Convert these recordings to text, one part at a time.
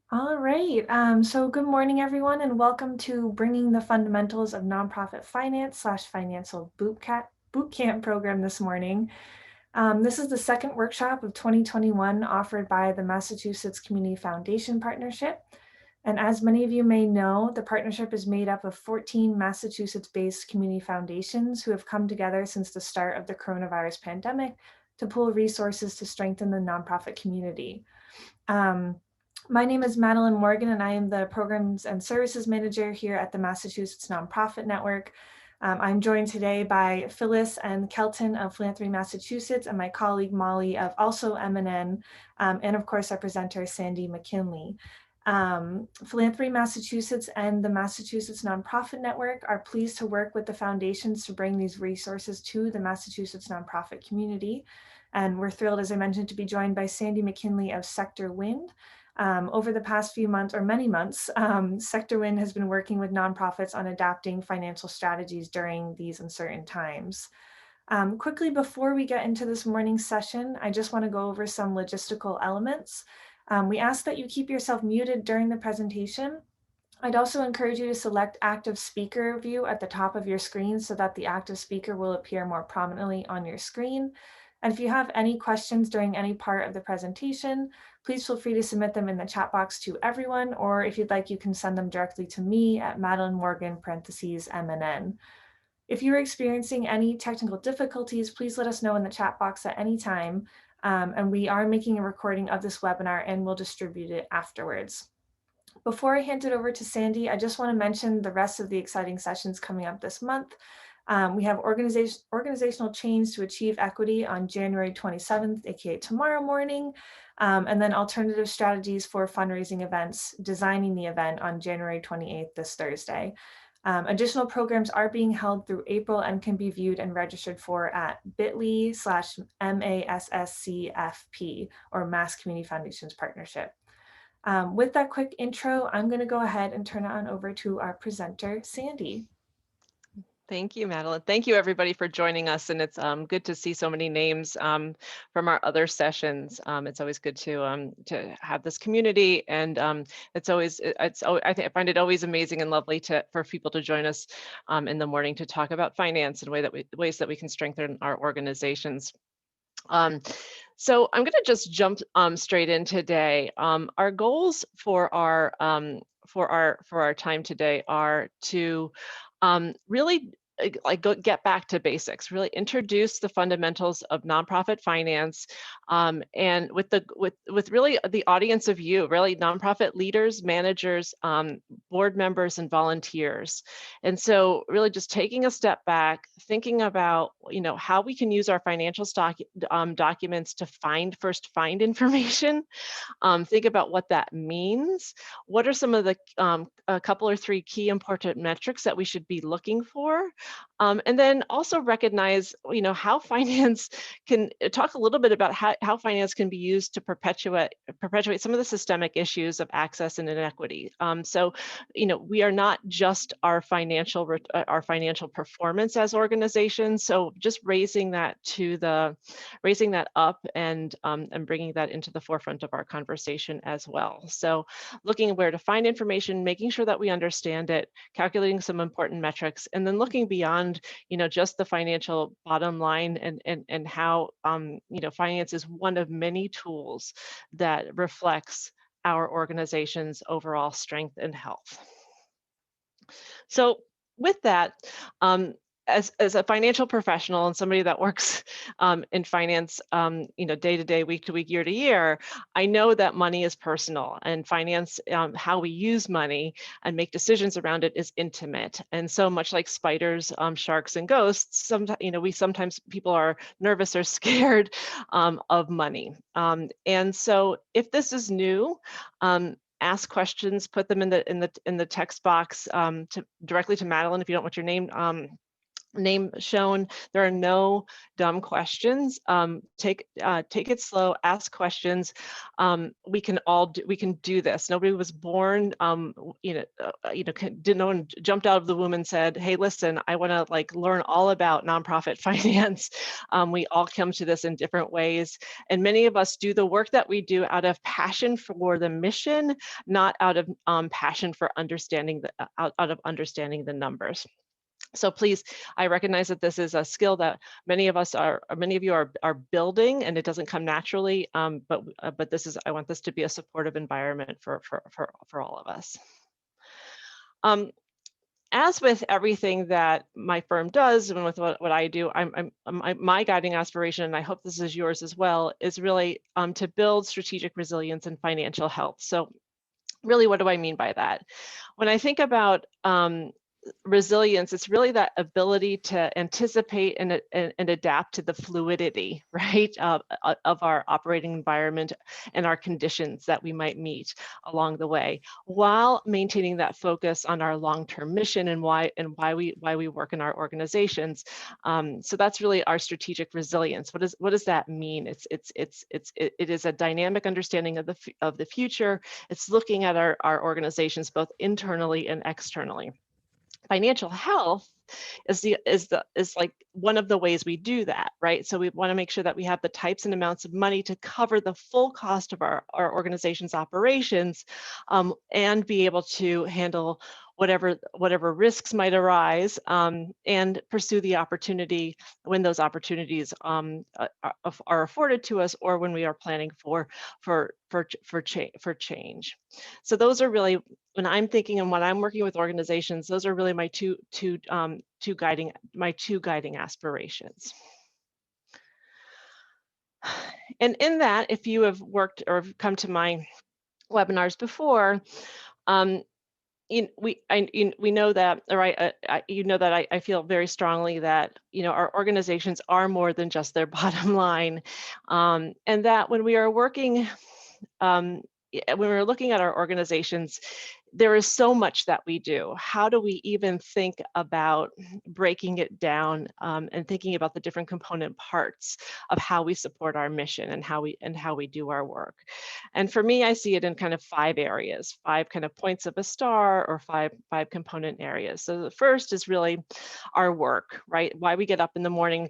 All right. So good morning, everyone, and welcome to Bringing the Fundamentals of Nonprofit Finance / Financial Bootcamp program this morning. This is the second workshop of 2021 offered by the Massachusetts Community Foundation Partnership. And as many of you may know, the partnership is made up of 14 Massachusetts-based community foundations who have come together since the start of the coronavirus pandemic to pool resources to strengthen the nonprofit community. My name is Madeline Morgan, and I am the Programs and Services Manager here at the Massachusetts Nonprofit Network. I'm joined today by Phyllis and Kelton of Philanthropy Massachusetts and my colleague Molly of also MNN, and of course our presenter Sandy McKinley. Philanthropy Massachusetts and the Massachusetts Nonprofit Network are pleased to work with the foundations to bring these resources to the Massachusetts nonprofit community. And we're thrilled, as I mentioned, to be joined by Sandy McKinley of Sector Wind. Over the past few months, or many months, Sector Wind has been working with nonprofits on adapting financial strategies during these uncertain times. Quickly, before we get into this morning's session, I just want to go over some logistical elements. We ask that you keep yourself muted during the presentation. I'd also encourage you to select active speaker view at the top of your screen so that the active speaker will appear more prominently on your screen. And if you have any questions during any part of the presentation, please feel free to submit them in the chat box to everyone, or if you'd like, you can send them directly to me at Madeline Morgan _MNN. If you're experiencing any technical difficulties, please let us know in the chat box at any time. And we are making a recording of this webinar and we'll distribute it afterwards. Before I hand it over to Sandy, I just want to mention the rest of the exciting sessions coming up this month. We have organizational change to achieve equity on January 27th, aka tomorrow morning, and then alternative strategies for fundraising events, designing the event on January 28th, this Thursday. Additional programs are being held through April and can be viewed and registered for at bit.ly/MASSCFP, or Mass Community Foundations Partnership. With that quick intro, I'm going to go ahead and turn it on over to our presenter, Sandy. Thank you, Madeline. Thank you, everybody, for joining us. And it's good to see so many names from our other sessions. It's always good to have this community, and I find it always amazing and lovely for people to join us in the morning to talk about finance and ways that we can strengthen our organizations. So I'm going to just jump straight in today. Our goals for our time today are to really get back to basics, really introduce the fundamentals of nonprofit finance, and with really the audience of you, really nonprofit leaders, managers, board members, and volunteers. And so really just taking a step back, thinking about how we can use our financial documents to first find information, think about what that means. What are some of the a couple or three key important metrics that we should be looking for? And then also recognize, how finance can talk a little bit about how finance can be used to perpetuate some of the systemic issues of access and inequity. So, we are not just our financial performance as organizations. So just raising that up and bringing that into the forefront of our conversation as well. So looking at where to find information, making sure that we understand it, calculating some important metrics, and then looking beyond, just the financial bottom line and how, finance is one of many tools that reflects our organization's overall strength and health. So with that, as a financial professional and somebody that works in finance, day to day, week to week, year to year, I know that money is personal, and finance, how we use money and make decisions around it, is intimate. And so much like spiders, sharks, and ghosts, sometimes people are nervous or scared of money. And so if this is new, ask questions, put them in the text box directly to Madeline if you don't want your name name shown. There are no dumb questions. Take it slow, ask questions. We can do this. Nobody was born, no one jumped out of the womb and said, hey, listen, I want to like learn all about nonprofit finance. We all come to this in different ways. And many of us do the work that we do out of passion for the mission, not out of passion for understanding out of understanding the numbers. So please, I recognize that this is a skill that many of you are building, and it doesn't come naturally. But I want this to be a supportive environment for all of us. As with everything that my firm does, and with what I do, my guiding aspiration, and I hope this is yours as well, is really to build strategic resilience and financial health. So really, what do I mean by that? When I think about resilience, it's really that ability to anticipate and adapt to the fluidity, right, of our operating environment and our conditions that we might meet along the way, while maintaining that focus on our long-term mission and why we work in our organizations. So that's really our strategic resilience. What does that mean? It is a dynamic understanding of the future. It's looking at our organizations both internally and externally. Financial health is like one of the ways we do that, right? So we want to make sure that we have the types and amounts of money to cover the full cost of our organization's operations, and be able to handle whatever risks might arise, and pursue the opportunity when those opportunities are afforded to us, or when we are planning for change. So those are really, when I'm thinking and when I'm working with organizations, those are really my two guiding aspirations. And in that, if you have worked or have come to my webinars before, we know that, or you know that I feel very strongly that our organizations are more than just their bottom line, and that when we are working, when we're looking at our organizations, there is so much that we do. How do we even think about breaking it down, and thinking about the different component parts of how we support our mission and how we do our work? And for me, I see it in kind of 5 areas, 5 kind of points of a star, or five component areas. So the first is really our work, right? Why we get up in the morning,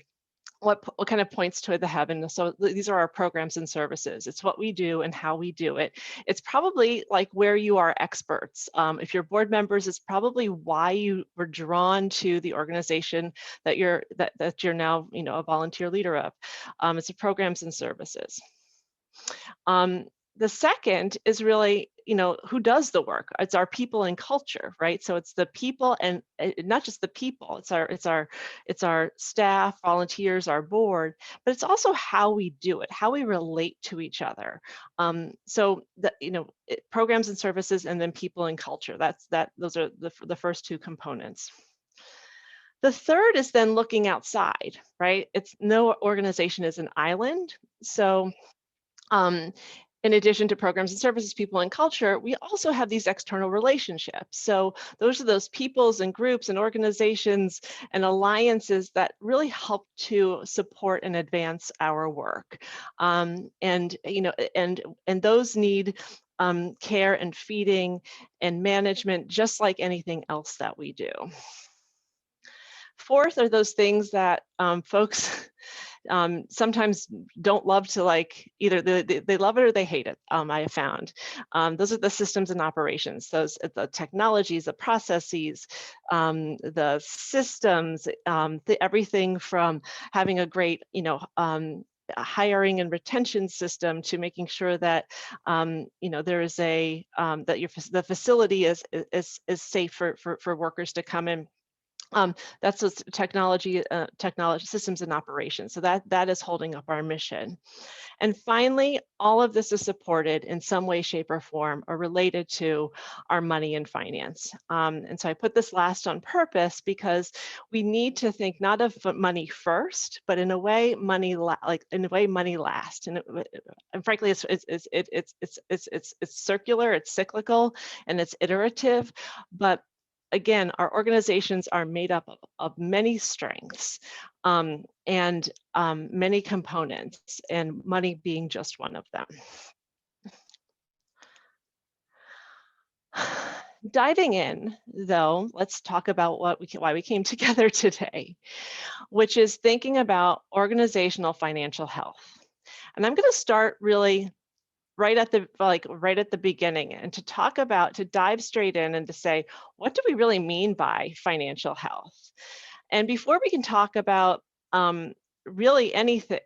what kind of points to the heaven. So these are our programs and services. It's what we do and how we do it. It's probably like where you are experts. If you're board members, it's probably why you were drawn to the organization that you're now a volunteer leader of. It's the programs and services. The second is really, who does the work? It's our people and culture, right? So it's the people, and not just the people. It's our staff, volunteers, our board, but it's also how we do it, how we relate to each other. So programs and services, and then people and culture. Those are the first 2 components. The third is then looking outside, right? It's no organization is an island. So in addition to programs and services, people and culture, we also have these external relationships. So those are those peoples and groups and organizations and alliances that really help to support and advance our work. And those need care and feeding and management, just like anything else that we do. Fourth are those things that folks sometimes don't love to like, either they love it or they hate it, I have found. Those are the systems and operations, the technologies, the processes, the systems, everything from having a great, hiring and retention system, to making sure that there is that the facility is safe for workers to come in. That's those technology systems and operations. So that is holding up our mission. And finally, all of this is supported in some way, shape, or form, or related to our money and finance. And so I put this last on purpose because we need to think not of money first, but in a way, money lasts. And frankly, it's circular, it's cyclical, and it's iterative. But again, our organizations are made up of many strengths and many components, and money being just one of them. Diving in, though, let's talk about why we came together today, which is thinking about organizational financial health. And I'm going to start really right at the beginning, and to dive straight in and to say, what do we really mean by financial health? And before we can talk about really anything,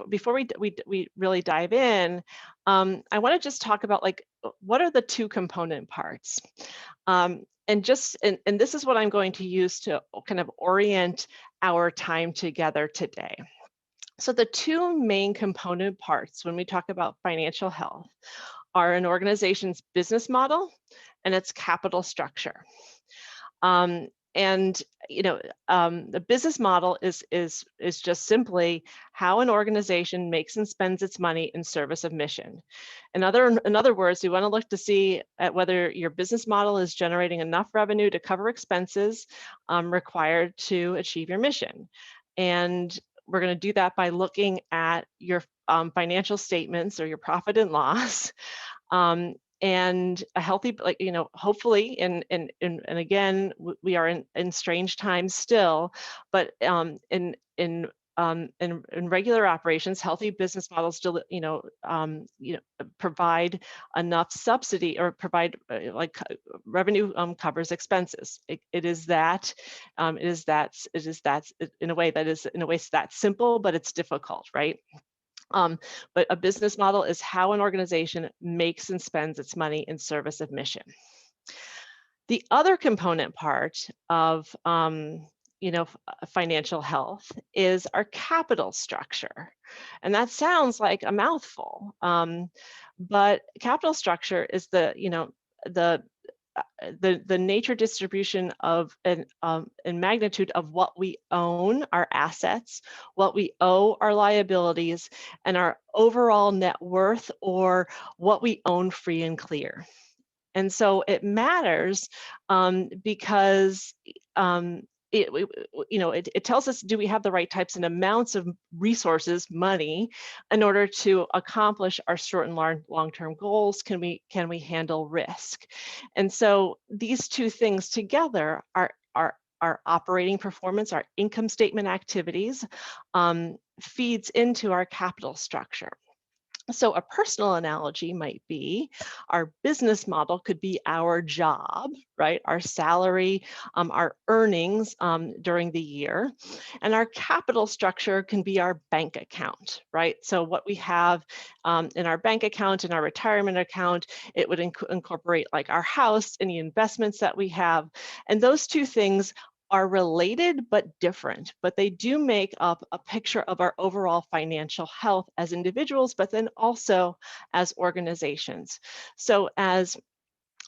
before we really dive in, I want to just talk about what are the two component parts, and this is what I'm going to use to kind of orient our time together today. So the two main component parts when we talk about financial health are an organization's business model and its capital structure. And the business model is just simply how an organization makes and spends its money in service of mission. In other words, we want to look to see at whether your business model is generating enough revenue to cover expenses required to achieve your mission. And we're going to do that by looking at your financial statements or your profit and loss. And a healthy, hopefully, and again, we are in strange times still, but in regular operations, healthy business models still, provide enough subsidy or provide revenue covers expenses. It is that in a way that simple, but it's difficult, right? But a business model is how an organization makes and spends its money in service of mission. The other component part of financial health is our capital structure. And that sounds like a mouthful, but capital structure is the nature distribution of and magnitude of what we own, our assets, what we owe, our liabilities, and our overall net worth, or what we own free and clear. And so it matters because it tells us, do we have the right types and amounts of resources, money, in order to accomplish our short and long-term goals? Can we handle risk? And so these two things together are our operating performance, our income statement activities, feeds into our capital structure. So a personal analogy might be our business model could be our job, right? Our salary, our earnings during the year, and our capital structure can be our bank account, right? So what we have in our bank account, in our retirement account, it would incorporate like our house, any investments that we have, and those two things are related but different, but they do make up a picture of our overall financial health as individuals, but then also as organizations. So as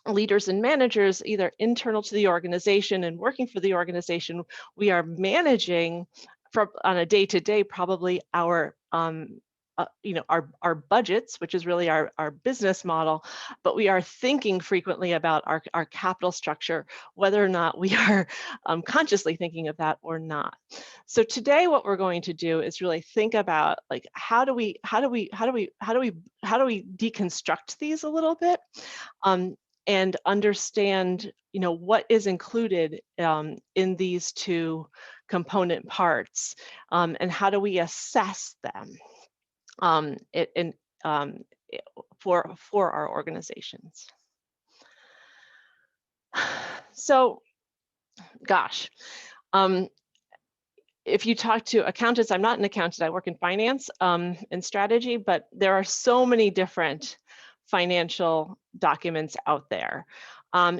leaders and managers, either internal to the organization and working for the organization, we are managing on a day-to-day probably our our budgets, which is really our business model, but we are thinking frequently about our capital structure, whether or not we are consciously thinking of that or not. So today, what we're going to do is really think about like how do we deconstruct these a little bit, and understand what is included in these two component parts, and how do we assess them for our organizations. So, gosh, if you talk to accountants, I'm not an accountant, I work in finance and strategy, but there are so many different financial documents out there.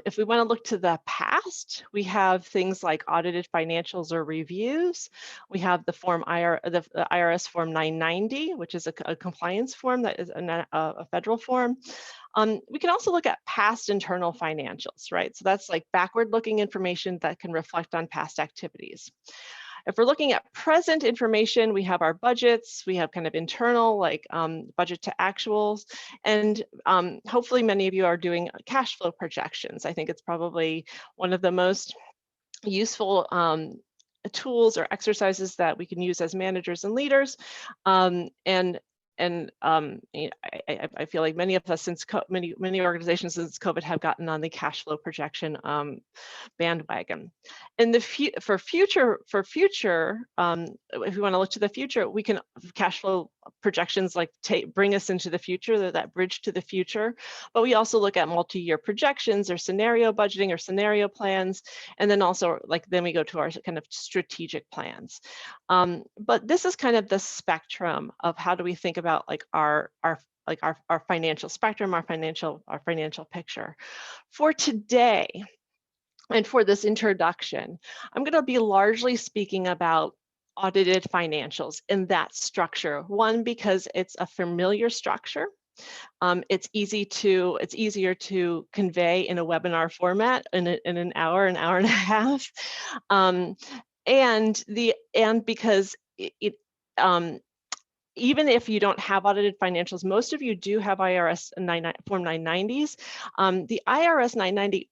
If we want to look to the past, we have things like audited financials or reviews. We have the IRS Form 990, which is a compliance form that is a federal form. We can also look at past internal financials, right? So that's like backward-looking information that can reflect on past activities. If we're looking at present information, we have our budgets, we have kind of internal, like budget to actuals, and hopefully many of you are doing cash flow projections. I think it's probably one of the most useful tools or exercises that we can use as managers and leaders. I feel like many of us, since many organizations since COVID, have gotten on the cash flow projection bandwagon. And for future, if we want to look to the future, we can cash flow projections like bring us into the future, that bridge to the future. But we also look at multi-year projections or scenario budgeting or scenario plans, and then also then we go to our kind of strategic plans. But this is kind of the spectrum of how do we think about like our financial spectrum, our financial picture. For today, and for this introduction, I'm going to be largely speaking about audited financials in that structure. One, because it's a familiar structure. It's easier to convey in a webinar format in an hour and a half, and because even if you don't have audited financials, most of you do have IRS Form 990s. The IRS 990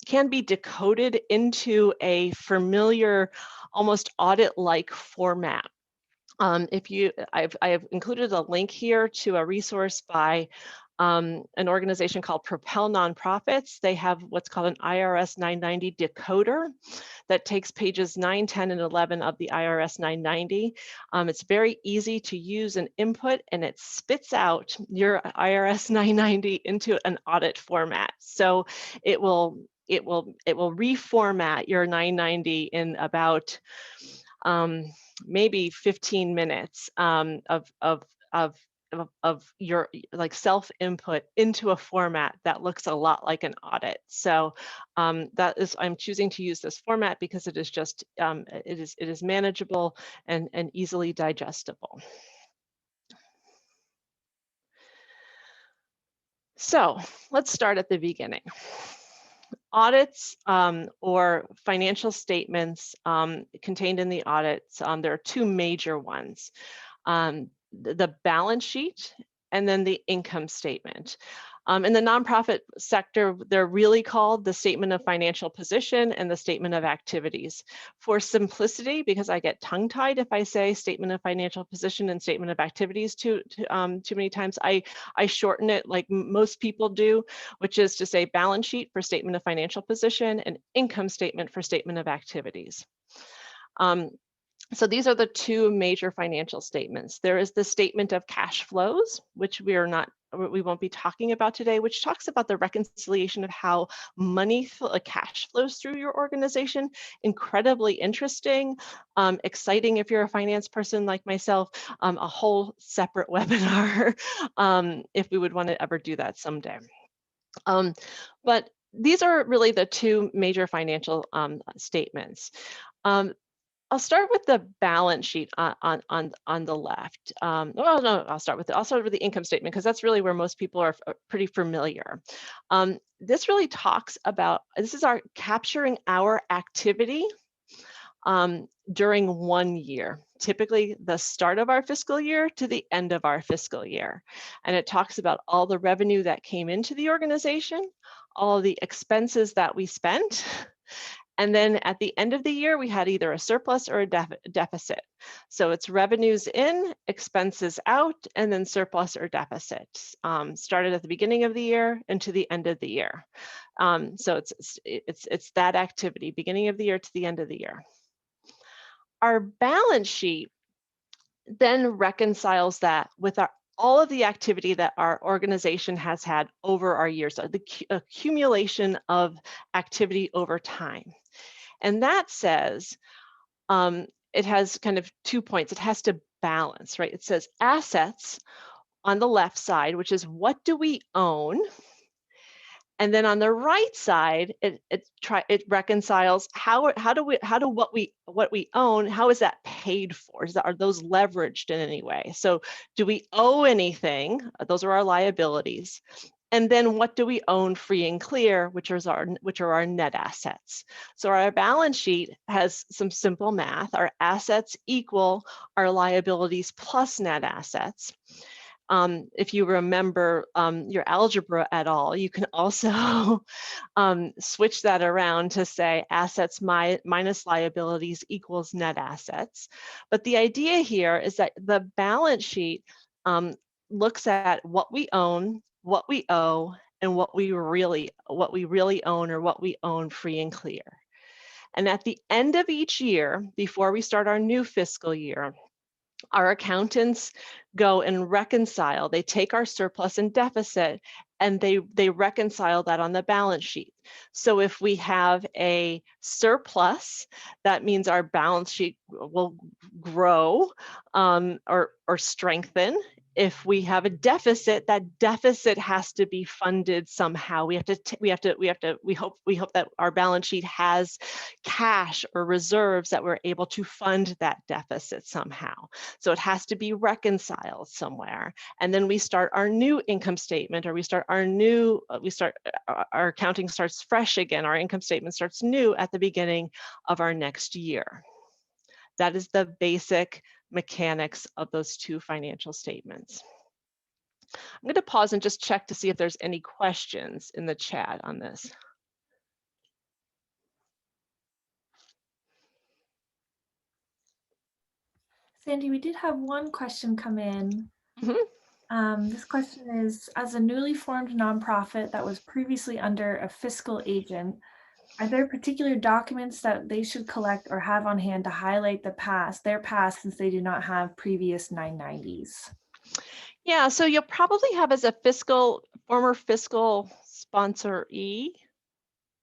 can be decoded into a familiar, almost audit-like format. I have included a link here to a resource by an organization called Propel Nonprofits. They have what's called an IRS 990 decoder that takes pages 9, 10, and 11 of the IRS 990. It's very easy to use and input, and it spits out your IRS 990 into an audit format. So it will reformat your 990 in about maybe 15 minutes of your self input into a format that looks a lot like an audit. So I'm choosing to use this format because it is just it is manageable and easily digestible. So let's start at the beginning. Audits or financial statements contained in the audits, there are two major ones, the balance sheet and then the income statement. In the nonprofit sector, they're really called the statement of financial position and the statement of activities. For simplicity, because I get tongue-tied if I say statement of financial position and statement of activities too many times, I shorten it like most people do, which is to say balance sheet for statement of financial position and income statement for statement of activities. So these are the two major financial statements. There is the statement of cash flows, which we won't be talking about today, which talks about the reconciliation of how money, cash flows through your organization. Incredibly interesting, exciting if you're a finance person like myself, a whole separate webinar if we would want to ever do that someday. But these are really the two major financial statements. I'll start with the balance sheet on the left. Well, no, I'll start with the income statement because that's really where most people are pretty familiar. This really talks about, this is our capturing our activity during 1 year, typically the start of our fiscal year to the end of our fiscal year. And it talks about all the revenue that came into the organization, all the expenses that we spent, and then at the end of the year, we had either a surplus or a deficit. So it's revenues in, expenses out, and then surplus or deficit. Started at the beginning of the year and to the end of the year. So it's that activity, beginning of the year to the end of the year. Our balance sheet then reconciles that with all of the activity that our organization has had over our years, so the accumulation of activity over time. And that says, it has kind of 2 points. It has to balance, right? It says assets on the left side, which is what do we own? And then on the right side, it reconciles how what we own, how is that paid for? Are those leveraged in any way? So do we owe anything? Those are our liabilities. And then what do we own free and clear, which are our net assets. So our balance sheet has some simple math. Our assets equal our liabilities plus net assets. If you remember your algebra at all, you can also switch that around to say assets minus liabilities equals net assets. But the idea here is that the balance sheet looks at what we own, what we owe, and what we really own, or what we own free and clear. And at the end of each year, before we start our new fiscal year, our accountants go and reconcile. They take our surplus and deficit and they reconcile that on the balance sheet. So if we have a surplus, that means our balance sheet will grow or strengthen. If we have a deficit, that deficit has to be funded somehow. We hope that our balance sheet has cash or reserves that we're able to fund that deficit somehow. So it has to be reconciled somewhere. And then we start our new income statement, or our accounting starts fresh again. Our income statement starts new at the beginning of our next year. That is the basic mechanics of those two financial statements. I'm going to pause and just check to see if there's any questions in the chat on this. Sandy, we did have one question come in. Mm-hmm. This question is, as a newly formed nonprofit that was previously under a fiscal agent, are there particular documents that they should collect or have on hand to highlight their past, since they do not have previous 990s? Yeah, so you'll probably have, as a former fiscal sponsoree,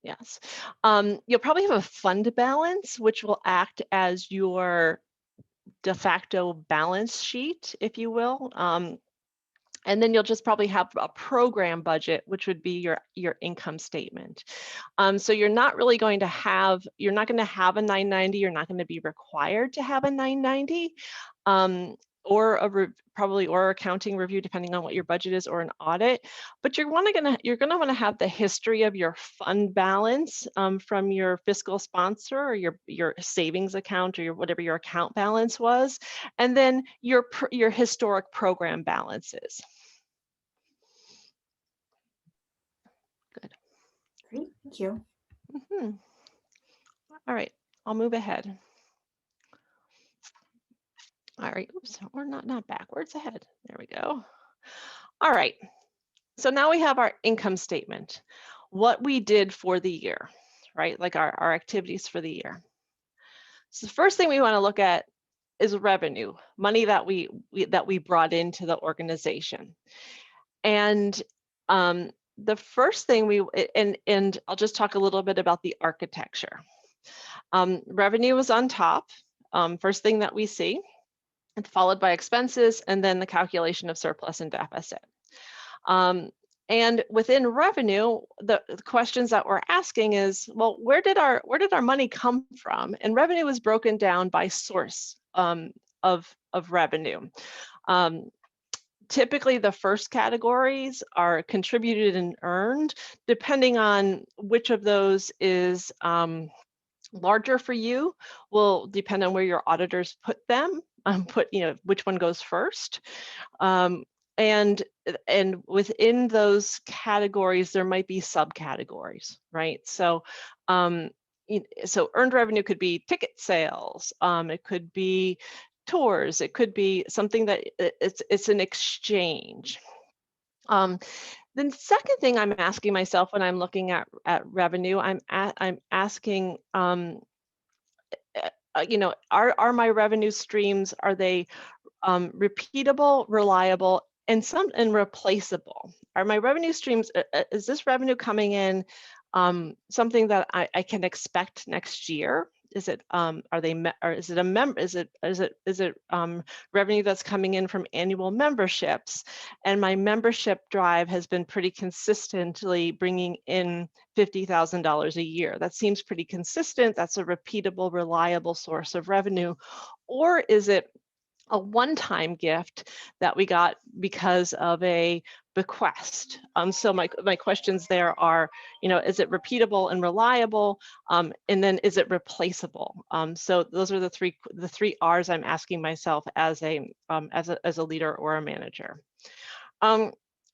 yes, you'll probably have a fund balance, which will act as your de facto balance sheet, if you will. And then you'll just probably have a program budget, which would be your income statement. So you're not going to have a 990. You're not going to be required to have a 990, or probably accounting review, depending on what your budget is, or an audit. But you're going to want to have the history of your fund balance from your fiscal sponsor, or your savings account, or whatever your account balance was, and then your historic program balances. Good. Great, thank you. Mm-hmm. All right, I'll move ahead. All right, oops, or not backwards, ahead. There we go. All right, so now we have our income statement, what we did for the year, right? Like our activities for the year. So the first thing we want to look at is revenue, money that we brought into the organization. And the first thing and I'll just talk a little bit about the architecture. Revenue is on top, first thing that we see, and followed by expenses, and then the calculation of surplus and deficit. And within revenue, the questions that we're asking is, well, where did our money come from? And revenue is broken down by source of revenue. Typically, the first categories are contributed and earned, depending on which of those is larger for you, will depend on where your auditors put them, which one goes first. And within those categories, there might be subcategories, right? So earned revenue could be ticket sales, it could be tours, it could be something that it's an exchange. Then the second thing I'm asking myself when I'm looking at revenue, I'm asking, are my revenue streams, are they repeatable, reliable, and replaceable? Are my revenue streams, is this revenue coming in something that I can expect next year? Is it revenue that's coming in from annual memberships? And my membership drive has been pretty consistently bringing in $50,000 a year. That seems pretty consistent. That's a repeatable, reliable source of revenue. Or is it a one-time gift that we got because of a bequest. So my questions there are, is it repeatable and reliable? And then is it replaceable? So those are the three R's I'm asking myself as a leader or a manager. And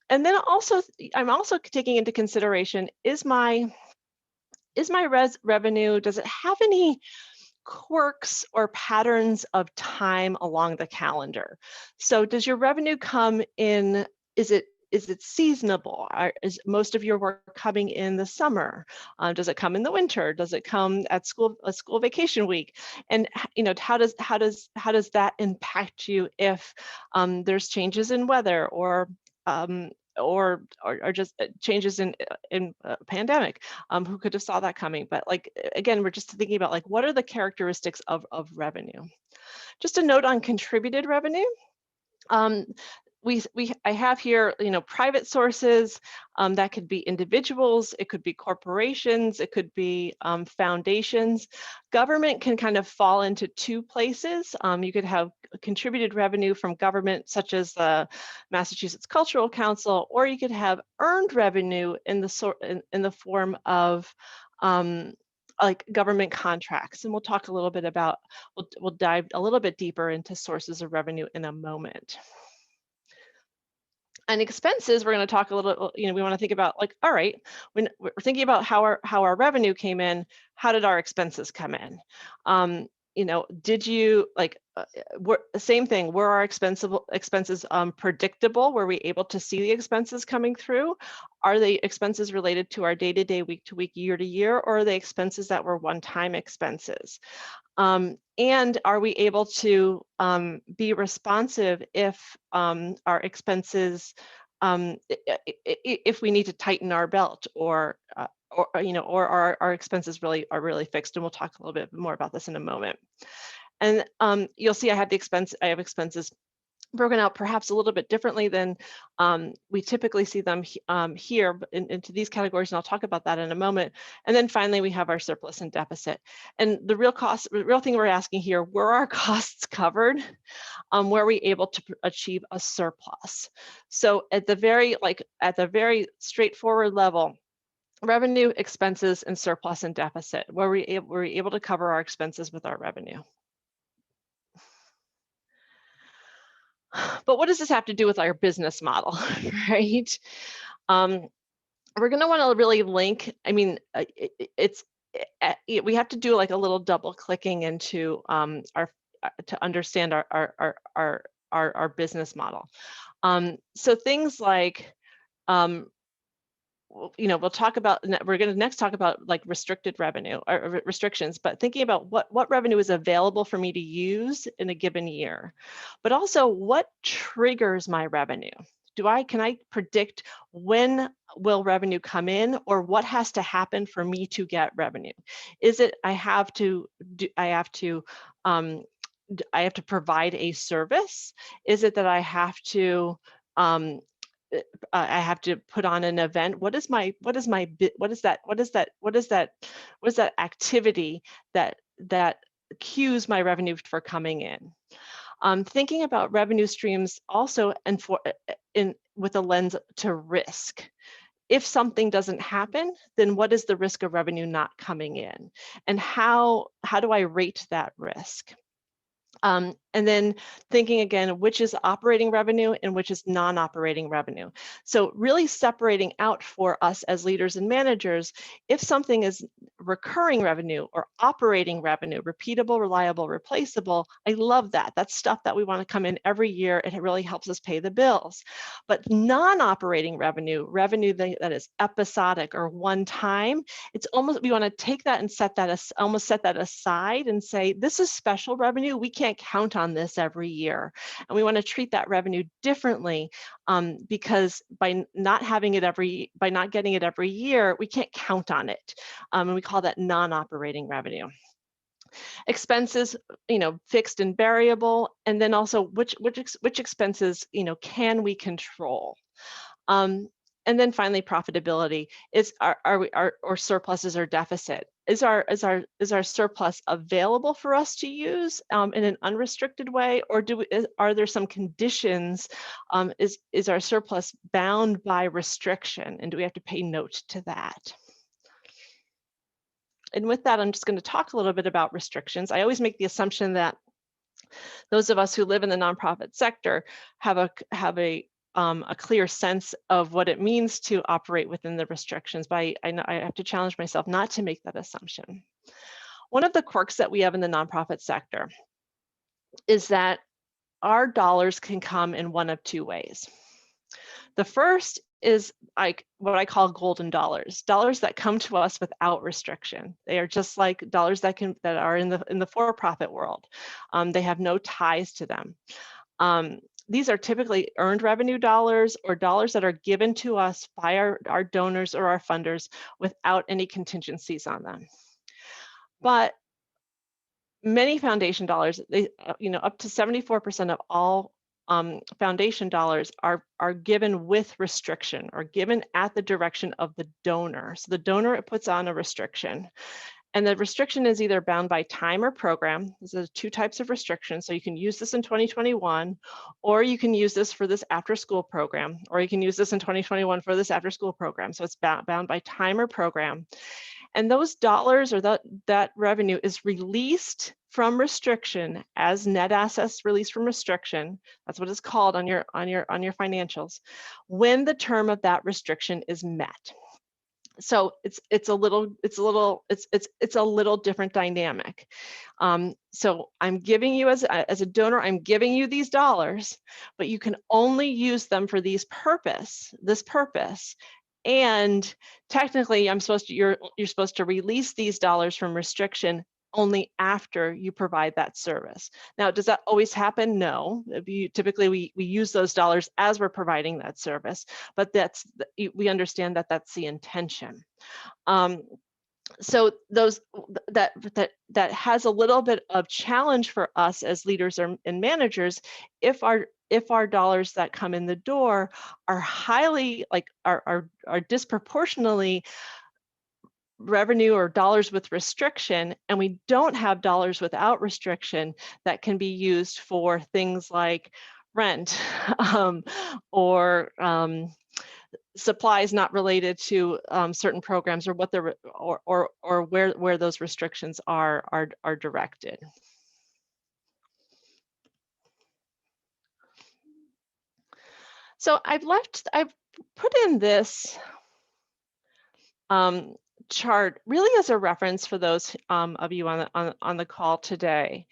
then also, I'm also taking into consideration, is my revenue, does it have any quirks or patterns of time along the calendar? So does your revenue come in, is it seasonable? Is most of your work coming in the summer? Does it come in the winter? Does it come at a school vacation week? And how does that impact you if there's changes in weather or just changes in pandemic? Who could have saw that coming? But again, we're just thinking about what are the characteristics of revenue. Just a note on contributed revenue. I have here, private sources. That could be individuals, it could be corporations, it could be foundations. Government can kind of fall into two places. You could have contributed revenue from government, such as the Massachusetts Cultural Council, or you could have earned revenue in the form of like government contracts. And we'll talk a little bit about, we'll dive a little bit deeper into sources of revenue in a moment. And expenses, we're going to talk a little, we want to think about all right, when we're thinking about how our revenue came in, how did our expenses come in? Did you same thing, were our expenses predictable? Were we able to see the expenses coming through? Are they expenses related to our day-to-day, week-to-week, year-to-year, or are they expenses that were one-time expenses? And are we able to be responsive if our expenses, if we need to tighten our belt, or our expenses are really fixed? And we'll talk a little bit more about this in a moment. And you'll see I have expenses broken out perhaps a little bit differently than we typically see them here into these categories, and I'll talk about that in a moment. And then finally, we have our surplus and deficit. And the real thing we're asking here, were our costs covered? Were we able to achieve a surplus? So at the very straightforward level, revenue, expenses, and surplus and deficit, were we able to cover our expenses with our revenue? But what does this have to do with our business model, right? We're going to want to really link. I mean, we have to do like a little double clicking into to understand our business model. So things like, we'll talk about, we're going to next talk about restricted revenue or restrictions, but thinking about what revenue is available for me to use in a given year, but also what triggers my revenue. Can I predict when will revenue come in, or what has to happen for me to get revenue? Is it I have to provide a service? Is it that I have to put on an event? What is that activity that cues my revenue for coming in? Thinking about revenue streams also with a lens to risk. If something doesn't happen, then what is the risk of revenue not coming in? And how do I rate that risk? And then thinking again, which is operating revenue and which is non-operating revenue. So really separating out for us as leaders and managers, if something is recurring revenue or operating revenue, repeatable, reliable, replaceable, I love that. That's stuff that we want to come in every year. It really helps us pay the bills. But non-operating revenue that is episodic or one time, it's almost, we want to take that and set that aside and say, this is special revenue. We can't count on this every year. And we want to treat that revenue differently because by not getting it every year, we can't count on it. And we call that non-operating revenue. Expenses, fixed and variable, and then also which expenses, can we control? And then finally, profitability is or surpluses or deficit. Is our surplus available for us to use in an unrestricted way, or are there some conditions? Is our surplus bound by restriction, and do we have to pay note to that? And with that, I'm just going to talk a little bit about restrictions. I always make the assumption that those of us who live in the nonprofit sector have a clear sense of what it means to operate within the restrictions, but I have to challenge myself not to make that assumption. One of the quirks that we have in the nonprofit sector is that our dollars can come in one of two ways. The first is like what I call golden dollars that come to us without restriction. They are just like dollars that are in the for-profit world. They have no ties to them. These are typically earned revenue dollars or dollars that are given to us by our donors or our funders without any contingencies on them. But many foundation dollars, up to 74% of all foundation dollars are given with restriction or given at the direction of the donor. So the donor, it puts on a restriction. And the restriction is either bound by time or program. There's two types of restrictions. So you can use this in 2021, or you can use this for this after school program, or you can use this in 2021 for this after school program. So it's bound by time or program. And those dollars or that revenue is released from restriction as net assets released from restriction. That's what it's called on your financials, when the term of that restriction is met. So it's a little different dynamic. So I'm giving you as a donor, I'm giving you these dollars, but you can only use them for this purpose. And technically, you're supposed to release these dollars from restriction only after you provide that service. Now, does that always happen? No. Typically, we use those dollars as we're providing that service, but we understand that that's the intention. So that has a little bit of challenge for us as leaders and managers if our dollars that come in the door are highly are disproportionately revenue or dollars with restriction, and we don't have dollars without restriction that can be used for things like rent or supplies not related to certain programs, or what or where those restrictions are directed. So I've put in this chart really as a reference for those of you on the call today.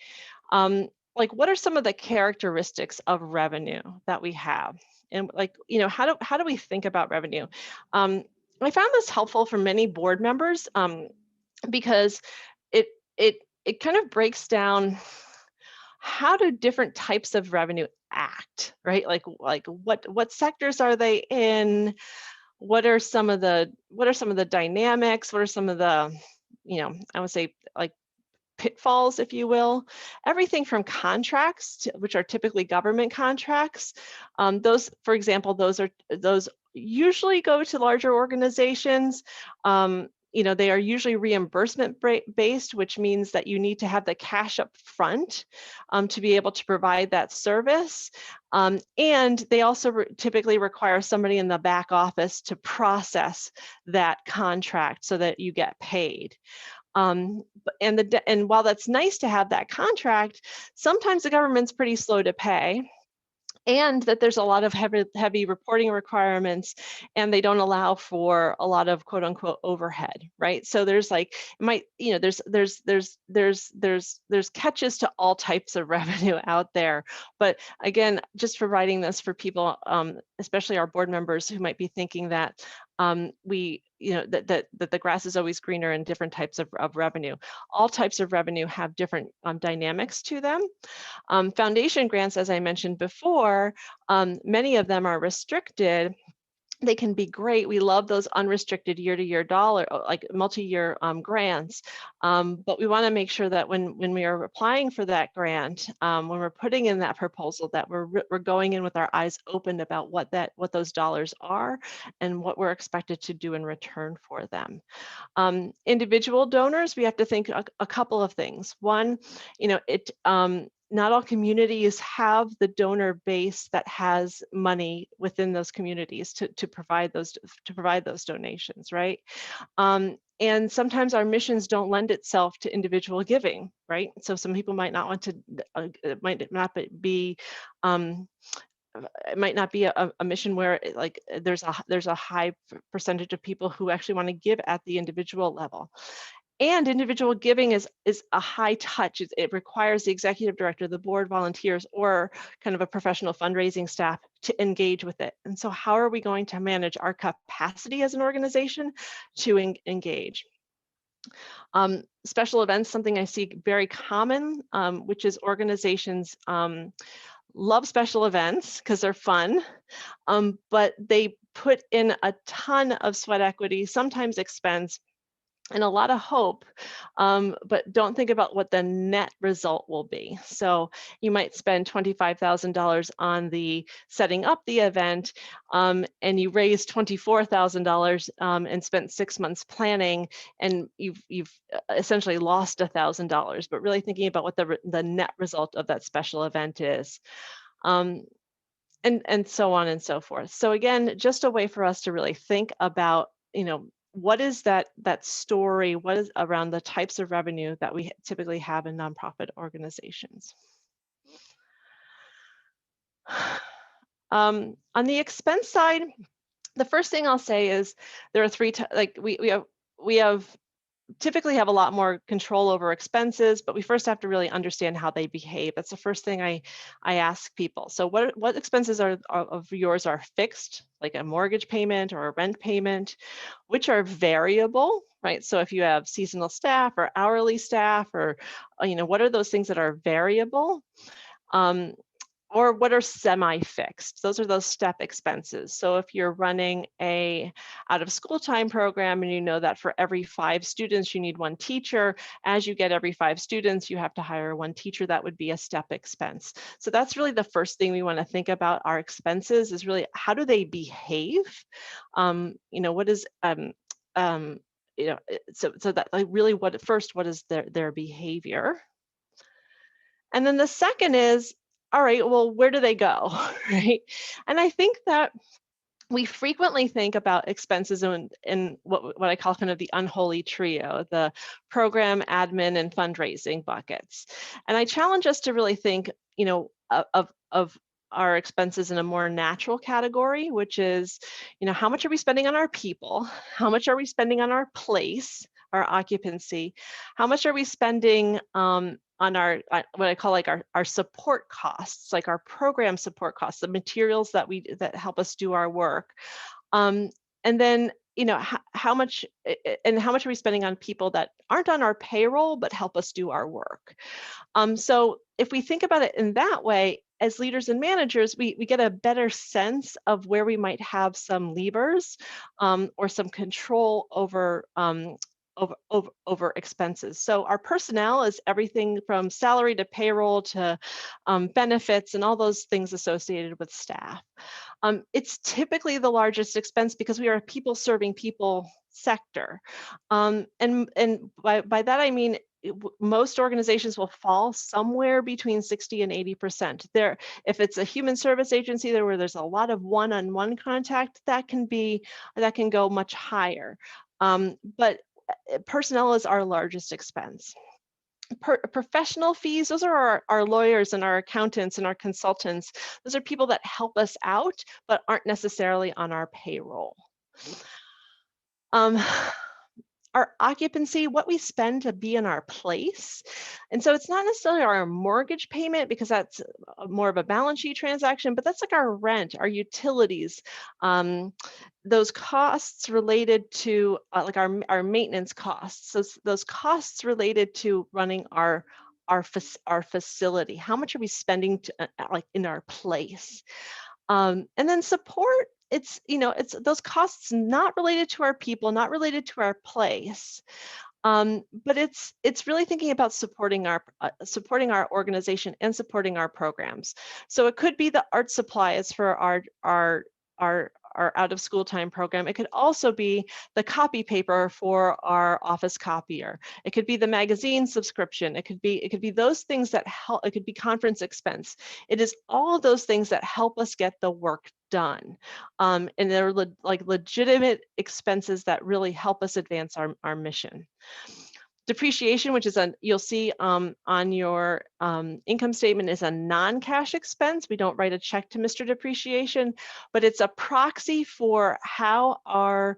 Like, what are some of the characteristics of revenue that we have? And how do we think about revenue? I found this helpful for many board members because it kind of breaks down how do different types of revenue act, right? Like what sectors are they in? What are some of the dynamics? What are some of the, I would say, like, pitfalls, if you will? Everything from contracts, which are typically government contracts. Those, for example, those usually go to larger organizations. They are usually reimbursement based, which means that you need to have the cash up front to be able to provide that service. And they also typically require somebody in the back office to process that contract so that you get paid. And while that's nice to have that contract, sometimes the government's pretty slow to pay, and that there's a lot of heavy reporting requirements, and they don't allow for a lot of quote unquote overhead, right? So there's there's catches to all types of revenue out there. But again, just providing this for people, especially our board members who might be thinking that that the grass is always greener in different types of revenue. All types of revenue have different dynamics to them. Foundation grants, as I mentioned before, many of them are restricted, They can be great. We love those unrestricted year-to-year dollar, like multi-year grants. But we want to make sure that when we are applying for that grant, when we're putting in that proposal, that we're going in with our eyes open about what those dollars are and what we're expected to do in return for them. Individual donors, we have to think a couple of things. One, not all communities have the donor base that has money within those communities to provide those donations, right? And sometimes our missions don't lend itself to individual giving, right? So some people might not want to, it might not be um, it might not be a mission where there's a high percentage of people who actually want to give at the individual level. And individual giving is a high touch. It requires the executive director, the board, volunteers, or kind of a professional fundraising staff to engage with it. And so how are we going to manage our capacity as an organization to engage? Special events, something I see very common, which is organizations love special events because they're fun, but they put in a ton of sweat equity, sometimes expense, and a lot of hope, but don't think about what the net result will be. So you might spend $25,000 on the setting up the event, and you raise $24,000 and spent 6 months planning, and you've essentially lost $1,000. But really thinking about what the net result of that special event is. And so on and so forth. So again, just a way for us to really think about, what is that story? What is around the types of revenue that we typically have in nonprofit organizations? On the expense side, the first thing I'll say is there are we typically have a lot more control over expenses, but we first have to really understand how they behave. That's the first thing I ask people. So what expenses of yours are fixed, like a mortgage payment or a rent payment, which are variable, right? So if you have seasonal staff or hourly staff, or what are those things that are variable? Or what are semi-fixed? Those are those step expenses. So if you're running a out of school time program and you know that for every 5 students you need 1 teacher, as you get every 5 students you have to hire 1 teacher, that would be a step expense. So that's really the first thing we want to think about our expenses, is really how do they behave? What is so that, like, really what is their behavior? And then the second is, all right, well, where do they go, right? And I think that we frequently think about expenses in what I call kind of the unholy trio, the program, admin, and fundraising buckets. And I challenge us to really think, of our expenses in a more natural category, which is, how much are we spending on our people? How much are we spending on our place, our occupancy? How much are we spending on our what I call like our support costs, like our program support costs, the materials that help us do our work, and then how much are we spending on people that aren't on our payroll but help us do our work? So if we think about it in that way, as leaders and managers, we get a better sense of where we might have some levers or some control over expenses. So our personnel is everything from salary to payroll to benefits and all those things associated with staff. It's typically the largest expense because we are a people serving people sector. And by that I mean most organizations will fall somewhere between 60 and 80%. If it's a human service agency where there's a lot of one-on-one contact, that can go much higher. But personnel is our largest expense. Professional fees, those are our lawyers and our accountants and our consultants. Those are people that help us out, but aren't necessarily on our payroll. Our occupancy, what we spend to be in our place. And so it's not necessarily our mortgage payment because that's more of a balance sheet transaction, but that's like our rent, our utilities, those costs related to like our maintenance costs. So those costs related to running our facility. How much are we spending like in our place? And then support it's, it's those costs not related to our people, not related to our place. But it's really thinking about supporting our organization and supporting our programs. So it could be the art supplies for our out of school time program. It could also be the copy paper for our office copier. It could be the magazine subscription. It could be those things that help. It could be conference expense. It is all those things that help us get the work done. And they're like legitimate expenses that really help us advance our mission. Depreciation, which is you'll see on your income statement, is a non-cash expense. We don't write a check to Mr. Depreciation, but it's a proxy for how our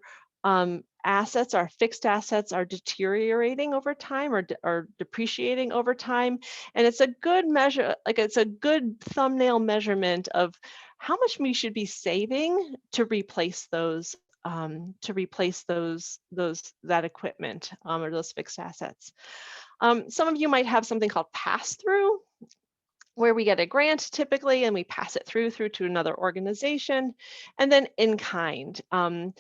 assets, our fixed assets, are deteriorating over time or depreciating over time. And it's a good measure, like it's a good thumbnail measurement of how much we should be saving to replace that equipment or those fixed assets. Some of you might have something called pass-through, where we get a grant typically and we pass it through to another organization. And then in kind. The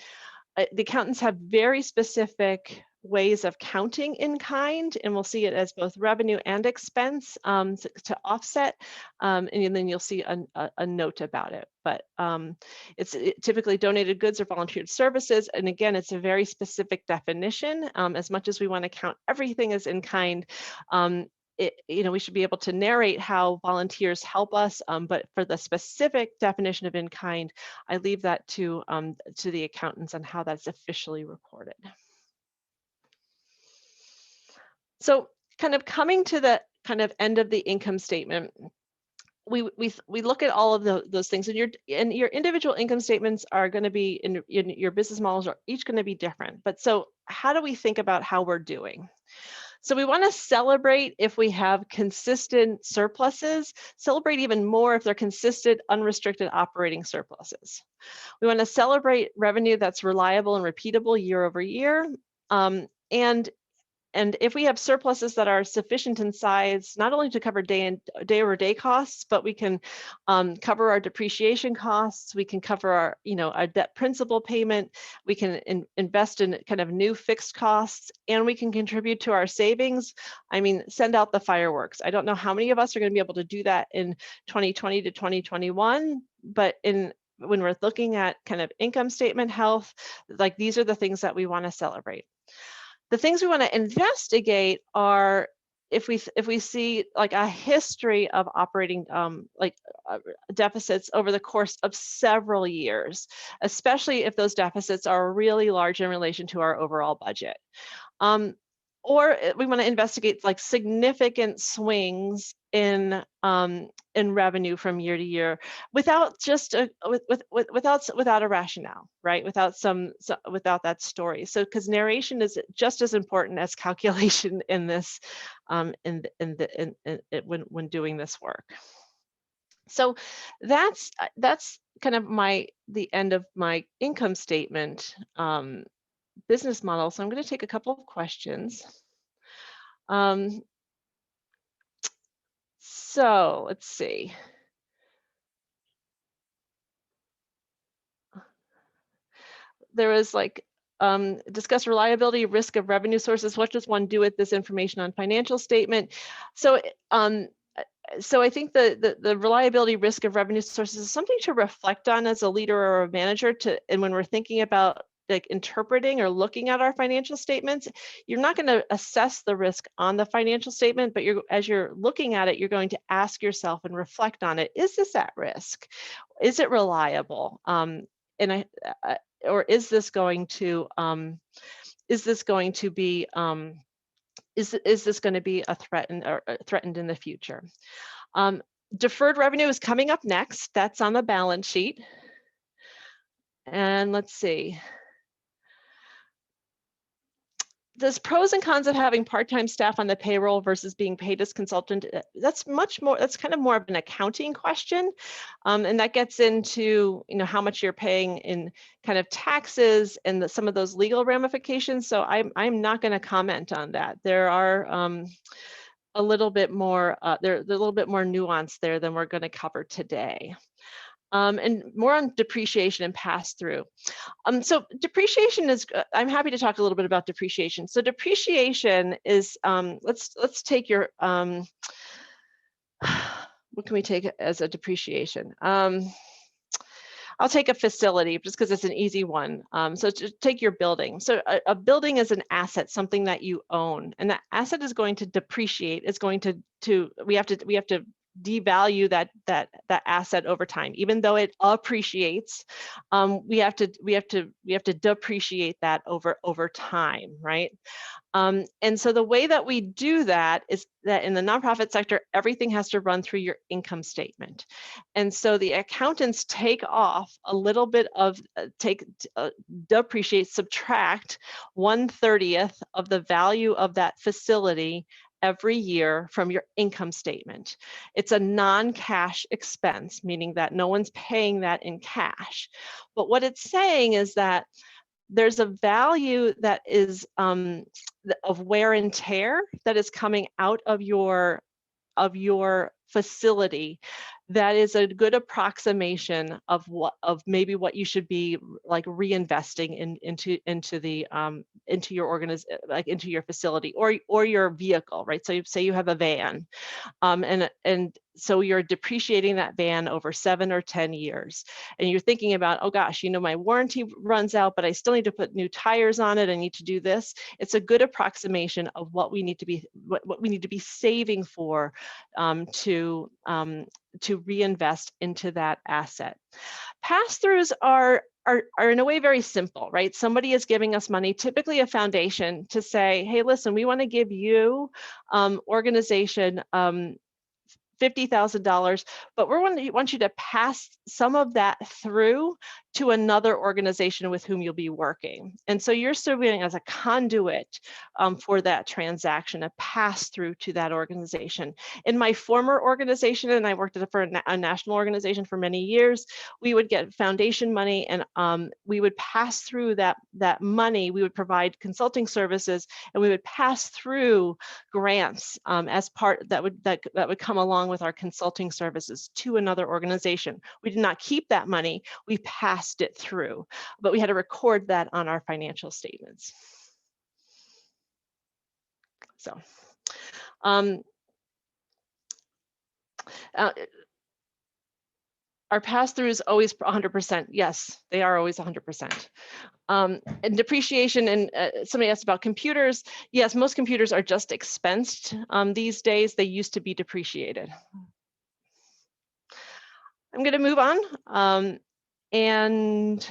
accountants have very specific ways of counting in kind, and we'll see it as both revenue and expense to offset, and then you'll see a note about it. But it's typically donated goods or volunteered services, and again, it's a very specific definition. As much as we want to count everything as in kind, we should be able to narrate how volunteers help us, but for the specific definition of in kind, I leave that to the accountants on how that's officially reported. So kind of coming to the kind of end of the income statement, we look at all of those things, and your individual income statements are going to be in your business models are each going to be different. But so how do we think about how we're doing? So we want to celebrate if we have consistent surpluses, celebrate even more if they're consistent, unrestricted operating surpluses. We want to celebrate revenue that's reliable and repeatable year over year. And if we have surpluses that are sufficient in size, not only to cover day-over-day costs, but we can cover our depreciation costs, we can cover our debt principal payment, we can invest in kind of new fixed costs, and we can contribute to our savings. I mean, send out the fireworks. I don't know how many of us are going to be able to do that in 2020 to 2021, but when we're looking at kind of income statement health, like these are the things that we want to celebrate. The things we want to investigate are if we see like a history of operating deficits over the course of several years, especially if those deficits are really large in relation to our overall budget. Or we want to investigate like significant swings in revenue from year to year without just without a rationale, right? Without that story. So because narration is just as important as calculation in this when doing this work. So that's kind of the end of my income statement business model. So I'm going to take a couple of questions. So let's see. There was like discuss reliability, risk of revenue sources. What does one do with this information on financial statement? So I think the reliability, risk of revenue sources is something to reflect on as a leader or a manager and when we're thinking about like interpreting or looking at our financial statements, you're not going to assess the risk on the financial statement, but as you're looking at it, you're going to ask yourself and reflect on it. Is this at risk? Is it reliable? Or is this going to be a threatened in the future? Deferred revenue is coming up next. That's on the balance sheet. And let's see. There's pros and cons of having part-time staff on the payroll versus being paid as consultant. That's kind of more of an accounting question. And that gets into, how much you're paying in kind of taxes and some of those legal ramifications. So I'm not going to comment on that. There are a little bit more, they're a little bit more nuanced there than we're going to cover today. and more on depreciation and pass-through. So depreciation is, I'm happy to talk a little bit about depreciation. So depreciation is, let's take your, what can we take as a depreciation? I'll take a facility just because it's an easy one. So to take your building. So a building is an asset, something that you own, and that asset is going to depreciate. It's going to we have to devalue that asset over time. Even though it appreciates, we have to depreciate that over time, right? And so the way that we do that is that in the nonprofit sector, everything has to run through your income statement. And so the accountants take off a little bit of, depreciate, subtract 1/30th of the value of that facility every year from your income statement. It's a non-cash expense, meaning that no one's paying that in cash. But what it's saying is that there's a value that is of wear and tear that is coming out of your facility that is a good approximation of maybe what you should be like reinvesting into your into your facility or your vehicle, right? So say you have a van, and so you're depreciating that van over 7 or 10 years, and you're thinking about, oh gosh, my warranty runs out, but I still need to put new tires on it. I need to do this. It's a good approximation of what we need to be what we need to be saving for to reinvest into that asset. Pass-throughs are in a way very simple, right? Somebody is giving us money, typically a foundation, to say, hey, listen, we want to give you, organization, $50,000, but we want you to pass some of that through to another organization with whom you'll be working. And so you're serving as a conduit for that transaction, a pass through to that organization. In my former organization, and I worked for a national organization for many years, we would get foundation money, and we would pass through that money. We would provide consulting services, and we would pass through grants as part that would come along with our consulting services to another organization. We did not keep that money, we passed it through, but we had to record that on our financial statements. So our pass-through is always 100%. Yes, they are always 100%. And depreciation, and somebody asked about computers. Yes, most computers are just expensed these days. They used to be depreciated. I'm going to move on and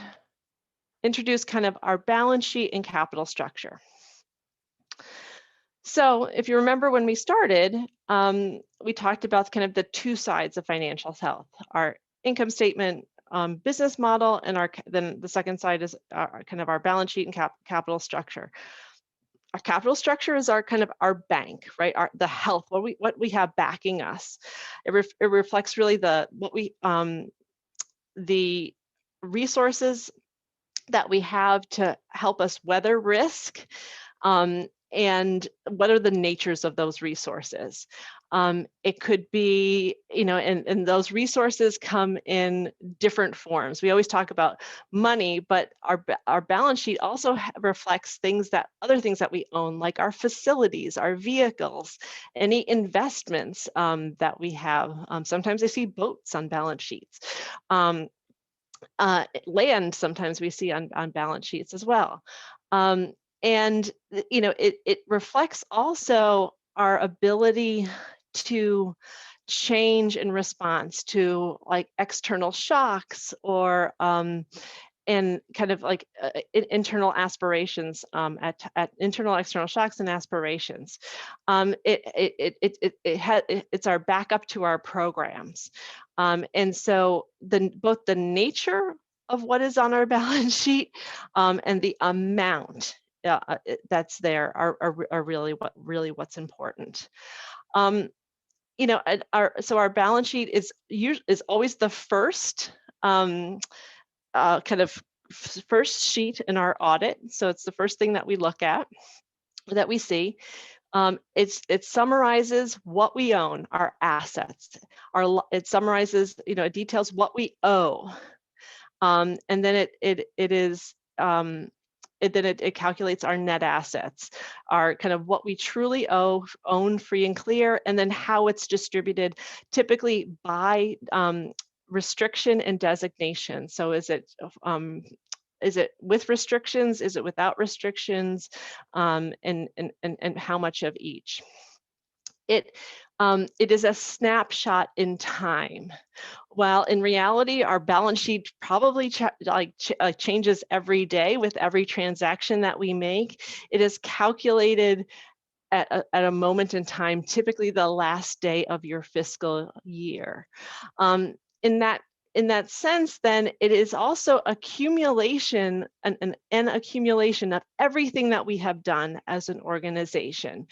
introduce kind of our balance sheet and capital structure. So if you remember when we started, we talked about kind of the two sides of financial health: our income statement, business model, and then the second side is kind of our balance sheet and capital structure. Our capital structure is our kind of our bank, right? The health, what we have backing us. It reflects really the resources that we have to help us weather risk, and what are the natures of those resources. It could be, and those resources come in different forms. We always talk about money, but our balance sheet also reflects other things that we own, like our facilities, our vehicles, any investments that we have. Sometimes I see boats on balance sheets. Land, sometimes we see on balance sheets as well. And it reflects also our ability to change in response to like external shocks or and kind of like internal aspirations, at internal external shocks and aspirations. It's our backup to our programs. And so both the nature of what is on our balance sheet and the amount that's there are really what's important. So our balance sheet is always the first kind of first sheet in our audit. So it's the first thing that we look at, that we see. It summarizes what we own, our assets. It summarizes, it details what we owe. And then it calculates our net assets, our kind of what we truly own free and clear, and then how it's distributed, typically by restriction and designation. So is it with restrictions? Is it without restrictions? And how much of each? It is a snapshot in time. While in reality, our balance sheet probably changes every day with every transaction that we make. It is calculated at a moment in time, typically the last day of your fiscal year. Um, in that sense, then it is also accumulation, an accumulation of everything that we have done as an organization.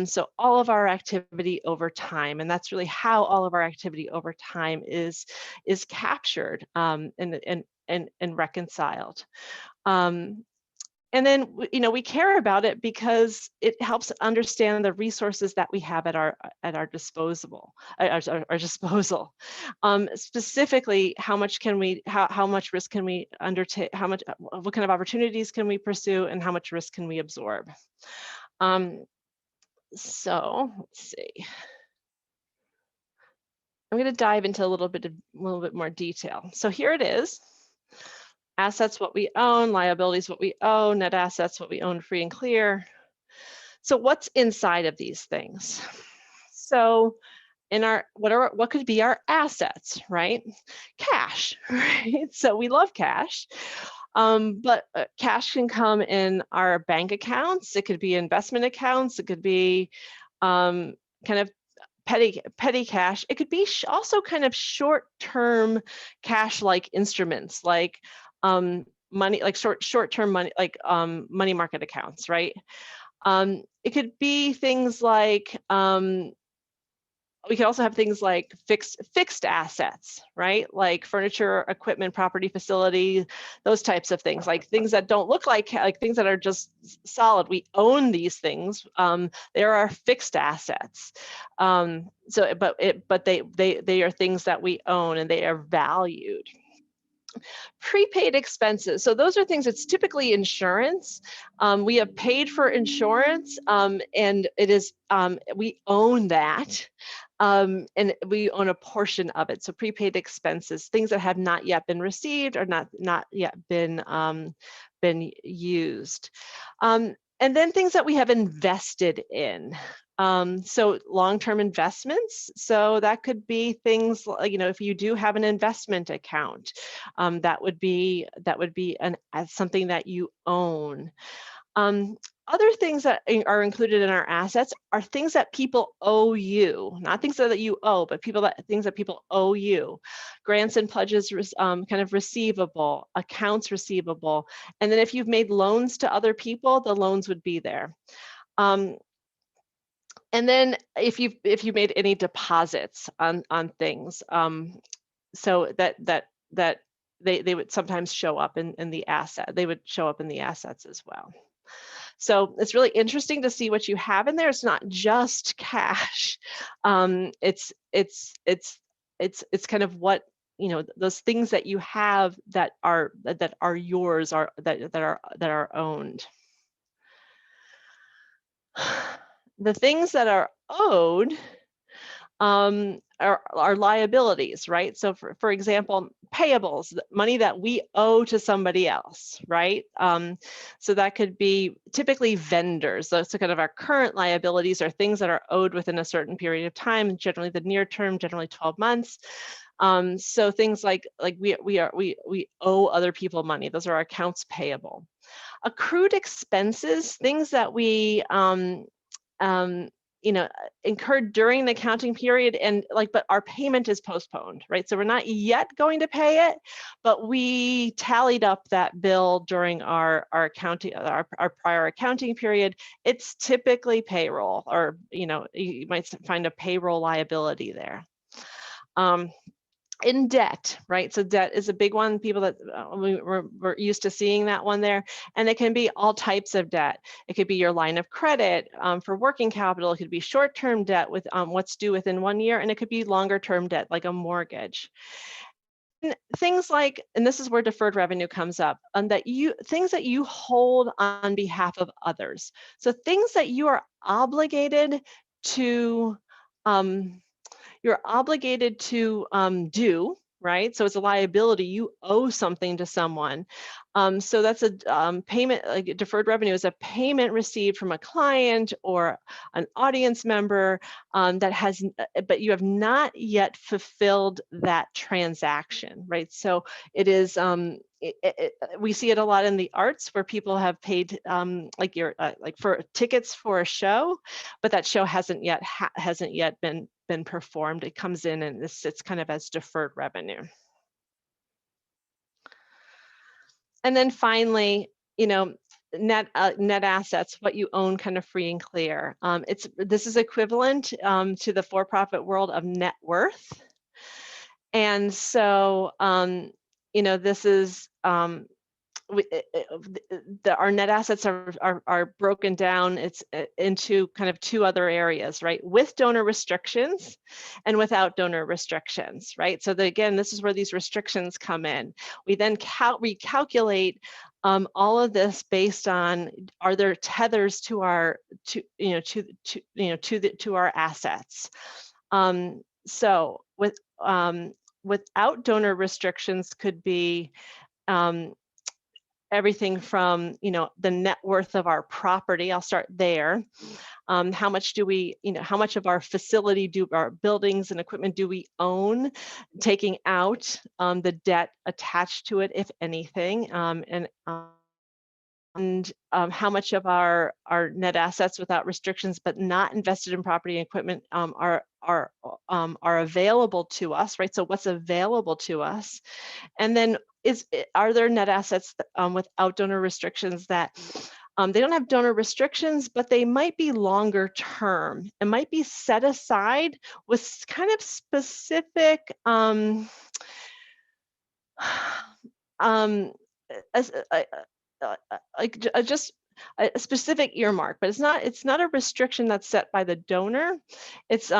So all of our activity over time, and that's really how all of our activity over time is captured and reconciled. And then, we care about it because it helps understand the resources that we have at our disposal. Our disposal. Specifically, how much risk can we undertake? What kind of opportunities can we pursue, and how much risk can we absorb? So let's see. I'm going to dive into a little bit more detail. So here it is. Assets, what we own; liabilities, what we owe; net assets, what we own free and clear. So what's inside of these things? So what could be our assets, right? Cash, right? So we love cash. But cash can come in our bank accounts. It could be investment accounts. It could be kind of petty cash. It could be also kind of short-term cash-like instruments, like money, like short-term money, like money market accounts, right? It could be things like we could also have things like fixed assets, right? Like furniture, equipment, property, facility, those types of things, like things that don't look like things that are just solid. We own these things. There are fixed assets. But they are things that we own, and they are valued. Prepaid expenses. So those are things, it's typically insurance. We have paid for insurance, and it is, we own that. And we own a portion of it. So prepaid expenses, things that have not yet been received or not yet been used. And then things that we have invested in. So long-term investments. So that could be things like, if you do have an investment account, that would be something that you own. Other things that are included in our assets are things that people owe you, not things that you owe, but things that people owe you. Grants and pledges, kind of receivable, accounts receivable. And then if you've made loans to other people, the loans would be there. And then if you made any deposits on things, so that they would sometimes show up in the asset. They would show up in the assets as well. So it's really interesting to see what you have in there. It's not just cash. It's kind of what, those things that you have that are yours, that are owned. The things that are owed are liabilities, right? So for example, payables, money that we owe to somebody else, right? So that could be typically vendors. So kind of our current liabilities are things that are owed within a certain period of time, generally the near term, generally 12 months. So things like we owe other people money. Those are our accounts payable. Accrued expenses, things that we incurred during the accounting period, but our payment is postponed, right? So we're not yet going to pay it, but we tallied up that bill during our prior accounting period. It's typically payroll, or you might find a payroll liability there. In debt, right? So debt is a big one. People that we're used to seeing that one there. And it can be all types of debt. It could be your line of credit for working capital. It could be short-term debt with what's due within 1 year. And it could be longer-term debt like a mortgage. And things like, and this is where deferred revenue comes up, and things that you hold on behalf of others. So things that you are obligated to do, right? So it's a liability. You owe something to someone. So that's a payment, like deferred revenue is a payment received from a client or an audience member but you have not yet fulfilled that transaction, right? So it is, we see it a lot in the arts where people have paid like for tickets for a show, but that show hasn't yet been performed. It comes in and this sits kind of as deferred revenue. And then finally, net assets, what you own kind of free and clear. This is equivalent to the for-profit world of net worth. And so, this is, our net assets are broken down into kind of two other areas, right? With donor restrictions and without donor restrictions, right? So again, this is where these restrictions come in. We then recalculate all of this based on, are there tethers to our our assets? So without donor restrictions could be everything from the net worth of our property. I'll start there. How much do we, how much of our facility our buildings and equipment do we own, taking out the debt attached to it, if anything, and how much of our net assets without restrictions but not invested in property and equipment are available to us, right? So what's available to us? And then are there net assets without donor restrictions that they don't have donor restrictions, but they might be longer term and might be set aside with kind of specific just a specific earmark, but it's not a restriction that's set by the donor. It's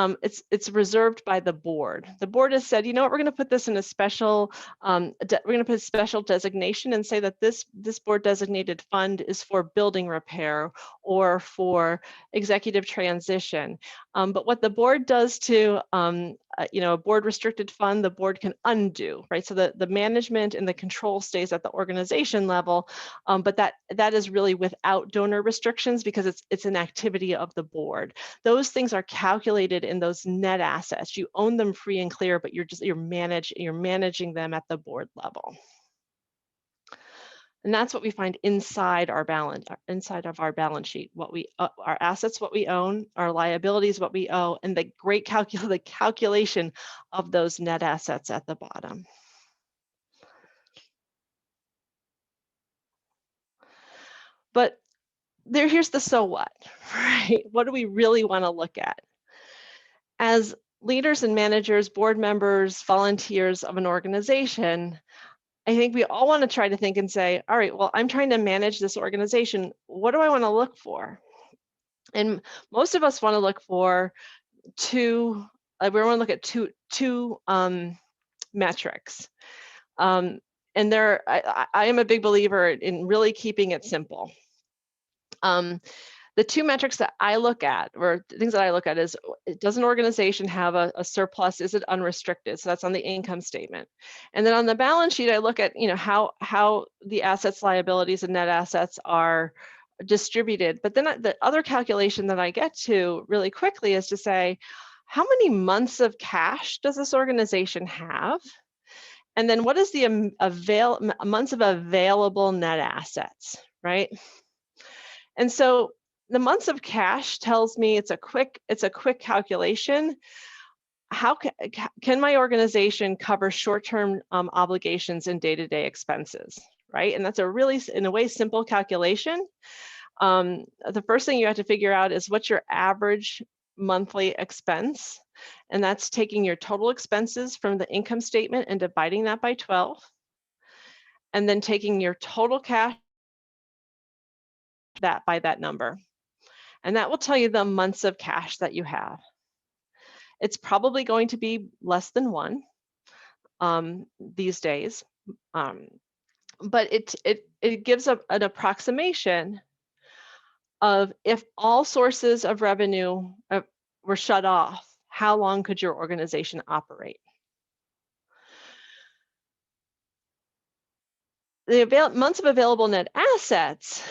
reserved by the board. The board has said, you know what, we're going to put this in a special we're going to put a special designation and say that this board designated fund is for building repair or for executive transition. But what the board does to a board restricted fund, the board can undo, right? So the management and the control stays at the organization level, but that is really without donor restrictions because it's an activity of the board. Those things are calculated in those net assets. You own them free and clear, but you're managing them at the board level. And that's what we find inside of our balance sheet. Our assets, what we own, our liabilities, what we owe, and the calculation of those net assets at the bottom. But here's the so what, right? What do we really want to look at? As leaders and managers, board members, volunteers of an organization, I think we all want to try to think and say, all right, well, I'm trying to manage this organization. What do I want to look for? And most of us want to look for we want to look at two metrics. And I am a big believer in really keeping it simple. The two metrics that I look at, or things that I look at, is, does an organization have a surplus? Is it unrestricted? So that's on the income statement. And then on the balance sheet, I look at how the assets, liabilities, and net assets are distributed. But then the other calculation that I get to really quickly is to say, how many months of cash does this organization have? And then what is the months of available net assets, right? And so the months of cash tells me it's a quick calculation. How can my organization cover short-term obligations and day-to-day expenses, right? And that's a really, in a way, simple calculation. The first thing you have to figure out is what's your average monthly expense, and that's taking your total expenses from the income statement and dividing that by 12, and then taking your total cash by that number. And that will tell you the months of cash that you have. It's probably going to be less than 1 these days, but it gives an approximation of if all sources of revenue were shut off, how long could your organization operate? The months of available net assets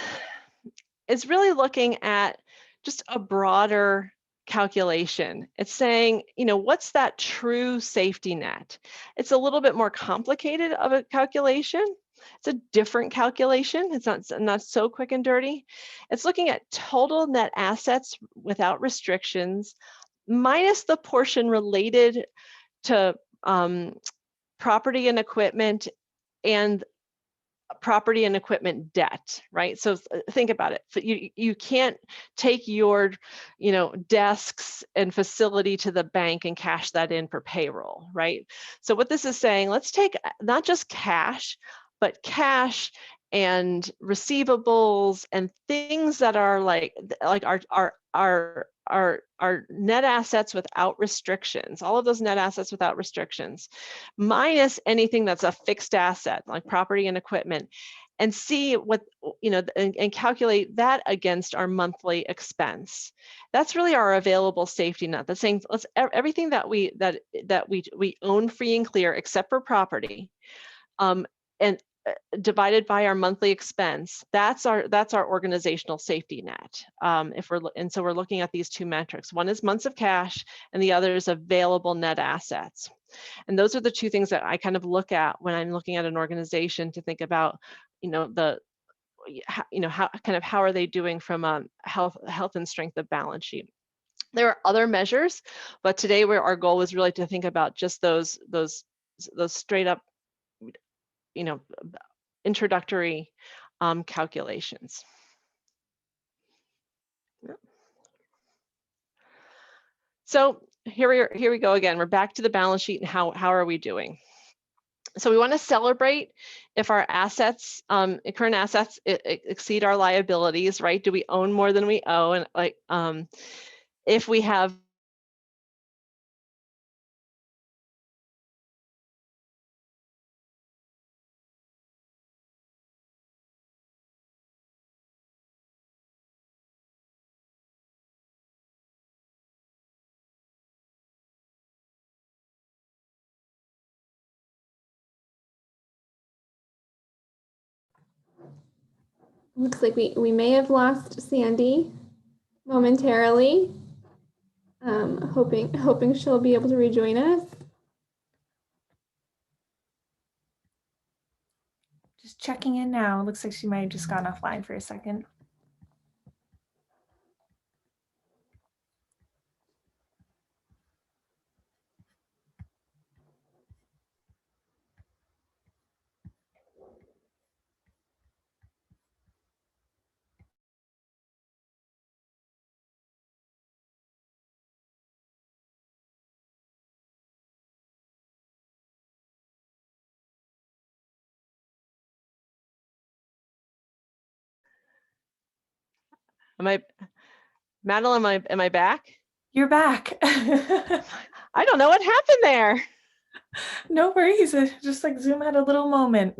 is really looking at just a broader calculation. It's saying, what's that true safety net? It's a little bit more complicated of a calculation. It's a different calculation. It's not so quick and dirty. It's looking at total net assets without restrictions, minus the portion related to property and equipment and property and equipment debt, right? So think about it. You can't take your, desks and facility to the bank and cash that in for payroll, right? So what this is saying, let's take not just cash, but cash and receivables and things that are like our net assets without restrictions, all of those net assets without restrictions, minus anything that's a fixed asset like property and equipment, and see what, and calculate that against our monthly expense. That's really our available safety net. That's saying everything that we own free and clear except for property, and divided by our monthly expense, that's our organizational safety net. So we're looking at these two metrics. One is months of cash, and the other is available net assets. And those are the two things that I kind of look at when I'm looking at an organization to think about, how are they doing from a health and strength of balance sheet. There are other measures, but today our goal was really to think about just those straight up, introductory calculations. So here we go again. We're back to the balance sheet and how are we doing? So we want to celebrate if our assets, current assets, exceed our liabilities, right? Do we own more than we owe? And if we have Looks like we may have lost Sandy momentarily. Hoping she'll be able to rejoin us. Just checking in now. Looks like she might have just gone offline for a second. Madeline, am I back? You're back. I don't know what happened there. No worries. Just like Zoom had a little moment.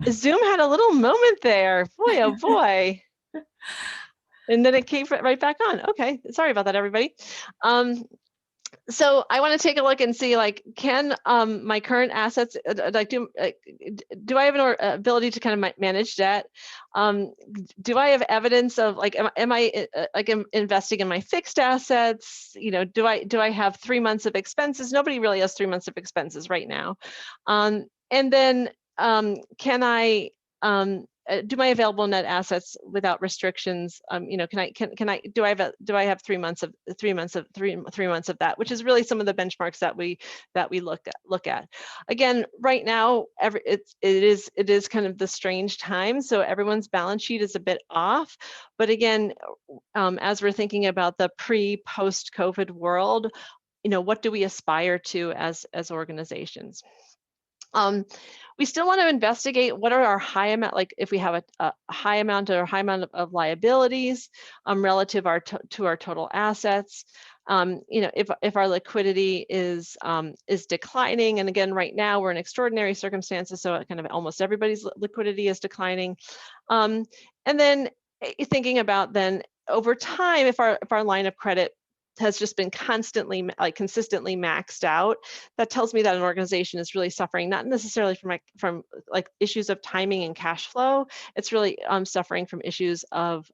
Zoom had a little moment there. Boy, oh boy. And then it came right back on. Okay, sorry about that, everybody. So I want to take a look and see, can my current assets, do I have an ability to kind of manage debt? Do I have evidence of am I investing in my fixed assets? Do I have 3 months of expenses? Nobody really has 3 months of expenses right now. And then can I do my available net assets without restrictions? Do I have 3 months of that, which is really some of the benchmarks that we look at. Again, right now, it is kind of the strange time, so everyone's balance sheet is a bit off. But again, as we're thinking about the pre-post-COVID world, what do we aspire to as organizations? We still want to investigate what are our high amount, like if we have a high amount or high amount of liabilities relative to our total assets. If our liquidity is declining, and again, right now we're in extraordinary circumstances, so kind of almost everybody's liquidity is declining. And then thinking about then over time, if our line of credit has just been consistently maxed out, that tells me that an organization is really suffering, not necessarily from issues of timing and cash flow. It's really suffering from issues of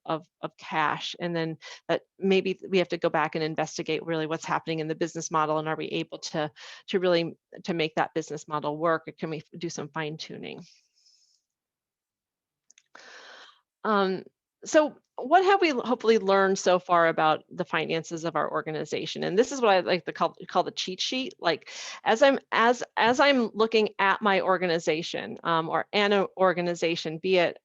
cash, and then that maybe we have to go back and investigate really what's happening in the business model, and are we able to really make that business model work, or can we do some fine tuning? So what have we hopefully learned so far about the finances of our organization? And this is what I like to call the cheat sheet. Like as I'm looking at my organization or an organization, be it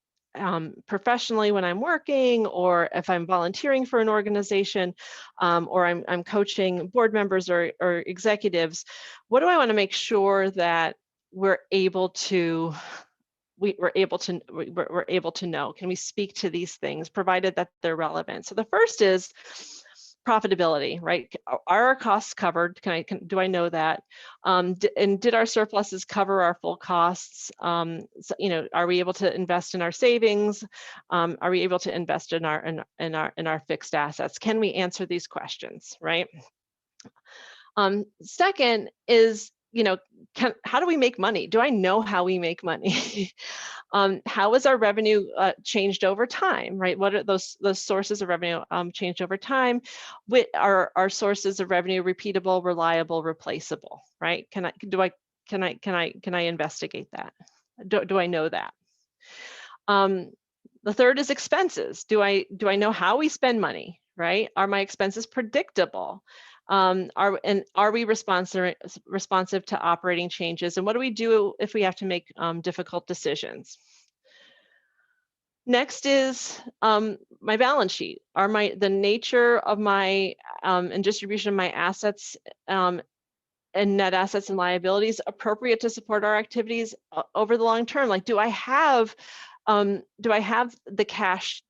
professionally when I'm working, or if I'm volunteering for an organization, or I'm coaching board members or executives, what do I want to make sure that we're able to we're able to know? Can we speak to these things, provided that they're relevant? So the first is profitability, right? Are our costs covered? Do I know that? And did our surpluses cover our full costs? So, are we able to invest in our savings? Are we able to invest in our fixed assets? Can we answer these questions, right? Second is, how do we make money? Do I know how we make money? How has our revenue changed over time, right? What are those sources of revenue changed over time? Are our sources of revenue repeatable, reliable, replaceable, right? Can I investigate that? Do I know that? The third is expenses. Do I know how we spend money, right? Are my expenses predictable? Are we responsive to operating changes? And what do we do if we have to make difficult decisions? Next is my balance sheet. Are the nature of my and distribution of my assets and net assets and liabilities appropriate to support our activities over the long term? Like, do I have the cash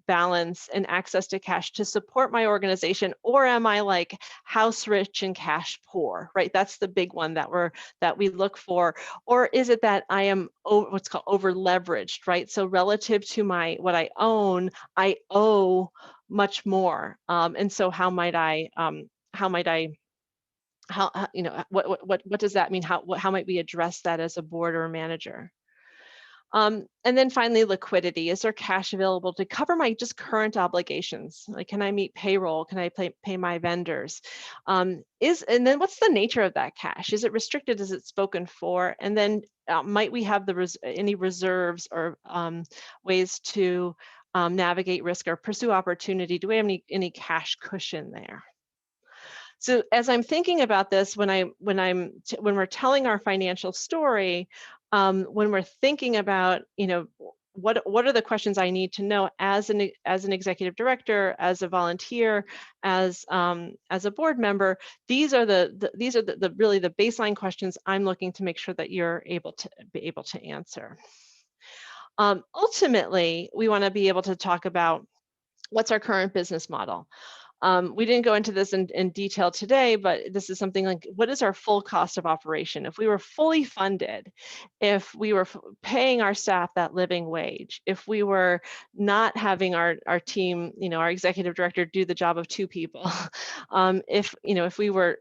balance and access to cash to support my organization, or am I like house rich and cash poor, right? That's the big one that we look for. Or is it that I am what's called over leveraged, right? So relative to what I own, I owe much more, and so how might I what does that mean? How might we address that as a board or a manager? And then finally, liquidity. Is there cash available to cover my just current obligations? Like, can I meet payroll? Can I pay my vendors? And then what's the nature of that cash? Is it restricted? Is it spoken for? And then might we have any reserves or ways to navigate risk or pursue opportunity? Do we have any cash cushion there? So as I'm thinking about this, when we're telling our financial story, when we're thinking about, what are the questions I need to know as an executive director, as a volunteer, as a board member, these are really the baseline questions I'm looking to make sure that you're able to answer. Ultimately, we want to be able to talk about what's our current business model. We didn't go into this in detail today, but this is something like, what is our full cost of operation? If we were fully funded, if we were paying our staff that living wage, if we were not having our team, our executive director do the job of 2 people, if we were,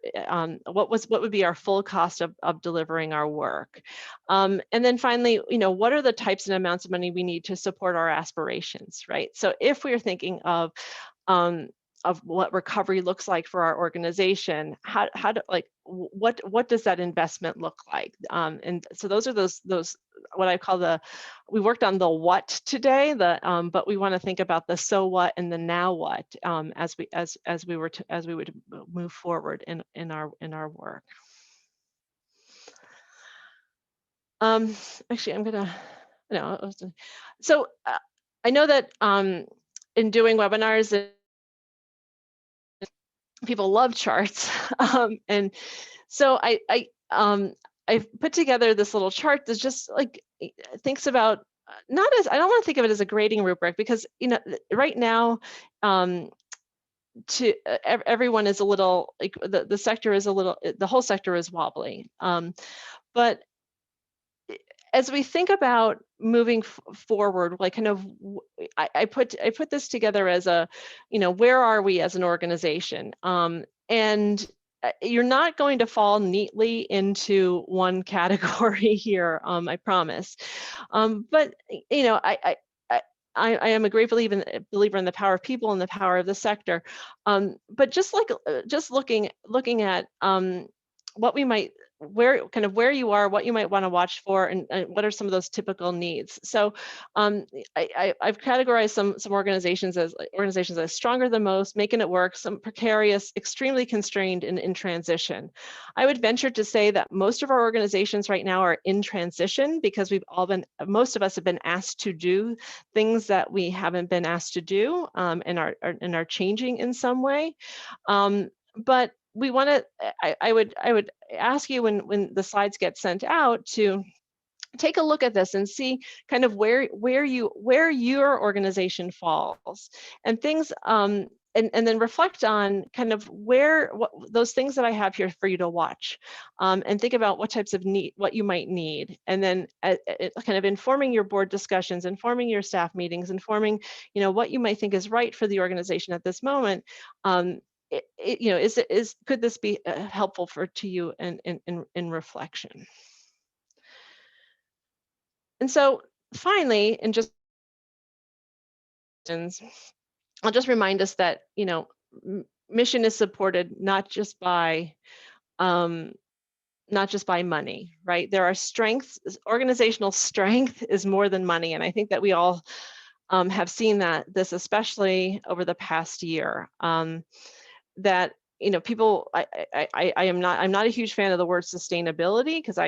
what would be our full cost of delivering our work? And then finally, what are the types and amounts of money we need to support our aspirations, right? So if we're thinking of what recovery looks like for our organization, what does that investment look like? And so those are those what I call we worked on the what today, but we want to think about the so what and the now what as we would move forward in our work. Actually, I'm gonna so I know that in doing webinars, people love charts. And so I've put together this little chart that's just like thinks about not as, I don't want to think of it as a grading rubric, because right now everyone is a little like the sector is a little, the whole sector is wobbly. But as we think about moving forward, like kind of, I put this together as a, where are we as an organization? And you're not going to fall neatly into one category here, I promise. But I am a great believer in the power of people and the power of the sector. But just looking at what we might, where you are, what you might want to watch for, and what are some of those typical needs. So I've categorized some organizations as stronger than most, making it work, some precarious, extremely constrained, and in transition. I would venture to say that most of our organizations right now are in transition, because most of us have been asked to do things that we haven't been asked to do, and are changing in some way. But we want to, I would ask you, when the slides get sent out, to take a look at this and see kind of where your organization falls, and things, and then reflect on kind of those things that I have here for you to watch, and think about what types of what you might need, and then kind of informing your board discussions, informing your staff meetings, informing what you might think is right for the organization at this moment. Could this be helpful to you in reflection? And so finally, I'll just remind us that mission is supported not just by money, right? There are strengths. Organizational strength is more than money, and I think that we all have seen this especially over the past year. That people, I'm not a huge fan of the word sustainability, because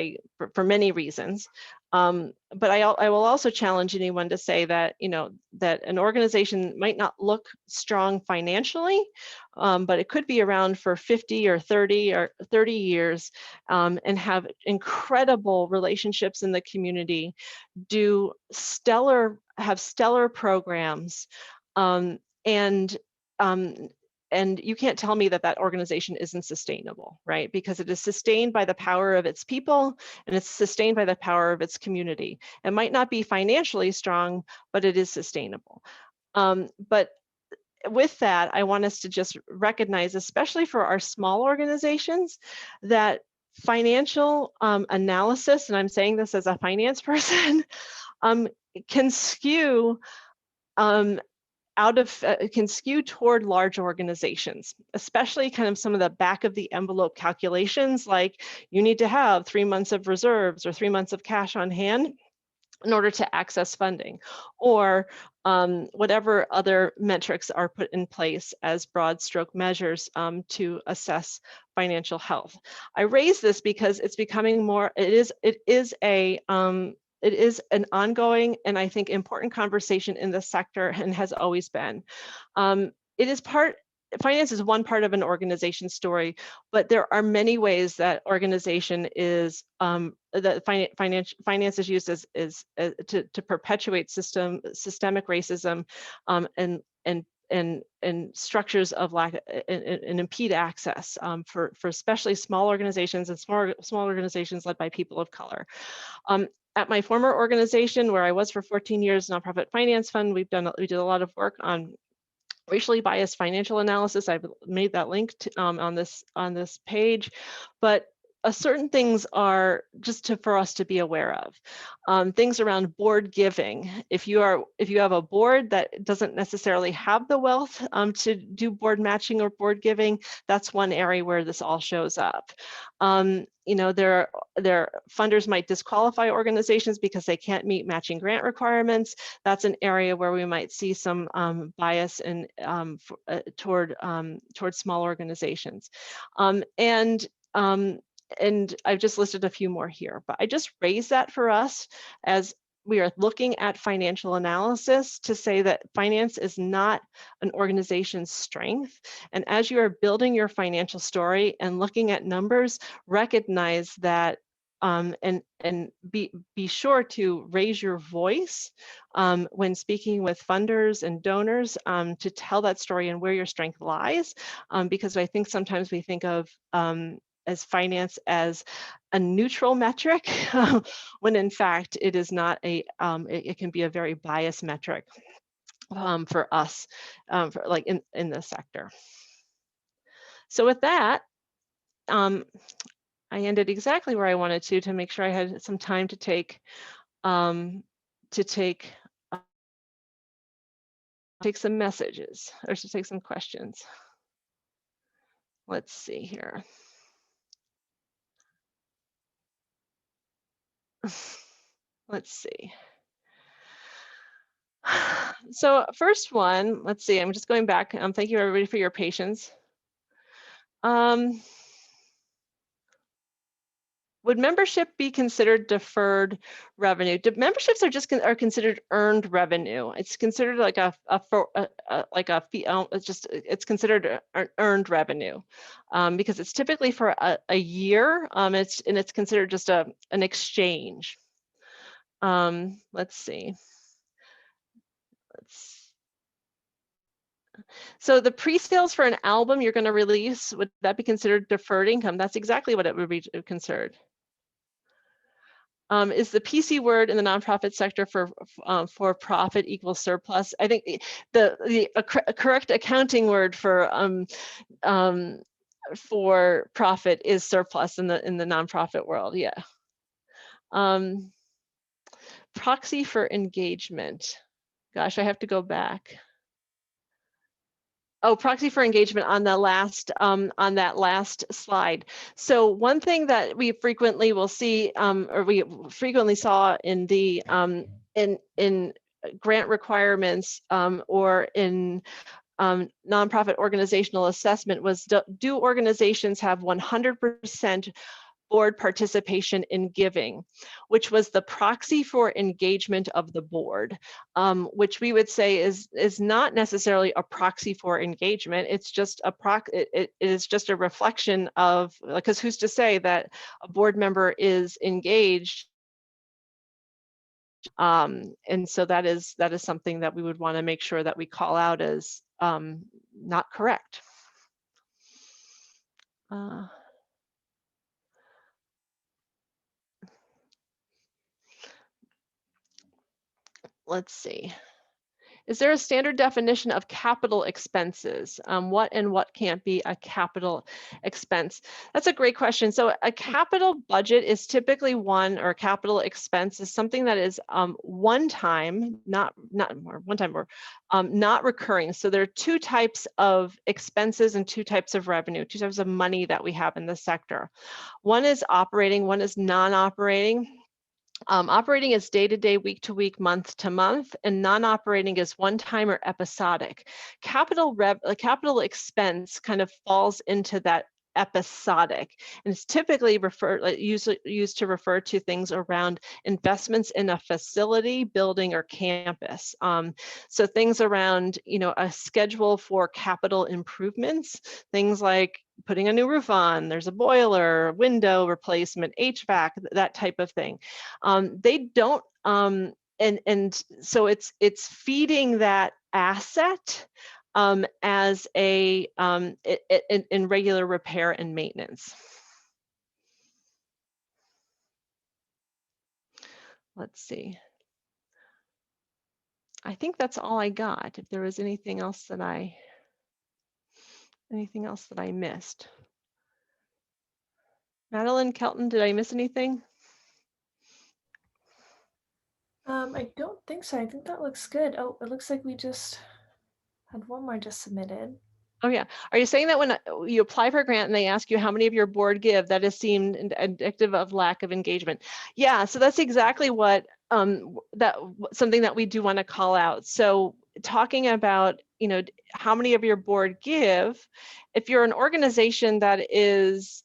for many reasons, but I will also challenge anyone to say that that an organization might not look strong financially, but it could be around for 50 or 30 years, and have incredible relationships in the community, have stellar programs, and you can't tell me that organization isn't sustainable, right? Because it is sustained by the power of its people, and it's sustained by the power of its community. It might not be financially strong, but it is sustainable. But with that, I want us to just recognize, especially for our small organizations, that financial analysis, and I'm saying this as a finance person, can skew can skew toward large organizations, especially kind of some of the back of the envelope calculations, like you need to have 3 months of reserves or 3 months of cash on hand in order to access funding, or whatever other metrics are put in place as broad stroke measures to assess financial health. I raise this because it's becoming more, it is an ongoing and I think important conversation in the sector, and has always been. Finance is one part of an organization story, but there are many ways that organization is finance is used to perpetuate systemic racism, and structures of lack and impede access for especially small organizations and small organizations led by people of color. At my former organization, where I was for 14 years, Nonprofit Finance Fund, we did a lot of work on racially biased financial analysis. I've made that link on this page, but certain things are just for us to be aware of. Things around board giving. If you have a board that doesn't necessarily have the wealth to do board matching or board giving, that's one area where this all shows up. There funders might disqualify organizations because they can't meet matching grant requirements. That's an area where we might see some bias toward small organizations. And I've just listed a few more here, but I just raise that for us as we are looking at financial analysis to say that finance is not an organization's strength. And as you are building your financial story and looking at numbers, recognize that and be sure to raise your voice when speaking with funders and donors to tell that story and where your strength lies, because I think sometimes we think of as finance as a neutral metric, when in fact it is not a, it can be a very biased metric for us, for like in this sector. So with that, I ended exactly where I wanted to make sure I had some time to take some messages or to take some questions. Let's see here. Let's see. So first one, let's see, I'm just going back. Thank you everybody for your patience. Would membership be considered deferred revenue? Memberships are considered earned revenue. It's considered like fee. It's considered earned revenue because it's typically for a year. It's considered just an exchange. Let's see. So the pre-sales for an album you're going to release, would that be considered deferred income? That's exactly what it would be considered. Is the PC word in the nonprofit sector for profit equals surplus? I think the correct accounting word for profit is surplus in the nonprofit world. Yeah. Proxy for engagement. Gosh, I have to go back. Oh, proxy for engagement on the last on that last slide. So one thing that we frequently will see, or we frequently saw in the in grant requirements or in nonprofit organizational assessment was, do organizations have 100% board participation in giving, which was the proxy for engagement of the board, which we would say is not necessarily a proxy for engagement. It's just a it is just a reflection of, because who's to say that a board member is engaged? And so that is something that we would want to make sure that we call out as not correct. Let's see. Is there a standard definition of capital expenses? What and what can't be a capital expense? That's a great question. So a capital budget is typically or capital expense is something that is one time, not recurring. So there are two types of expenses and two types of revenue, two types of money that we have in the sector. One is operating, one is non-operating. Operating is day-to-day, week-to-week, month-to-month, and non-operating is one-time or episodic. Capital expense kind of falls into that episodic, and it's typically used to refer to things around investments in a facility, building, or campus. So things around, a schedule for capital improvements, things like putting a new roof on, there's a boiler, window replacement, HVAC, that type of thing. They don't, and so it's feeding that asset as a in regular repair and maintenance. Let's see. I think that's all I got. If there was anything else that I missed. Madeline, Kelton, did I miss anything? I don't think so. I think that looks good. Oh, it looks like we just had one more just submitted. Oh yeah. Are you saying that when you apply for a grant and they ask you how many of your board give, that is seemed indicative of lack of engagement? Yeah, so that's exactly what something that we do want to call out. So talking about, how many of your board give, if you're an organization that is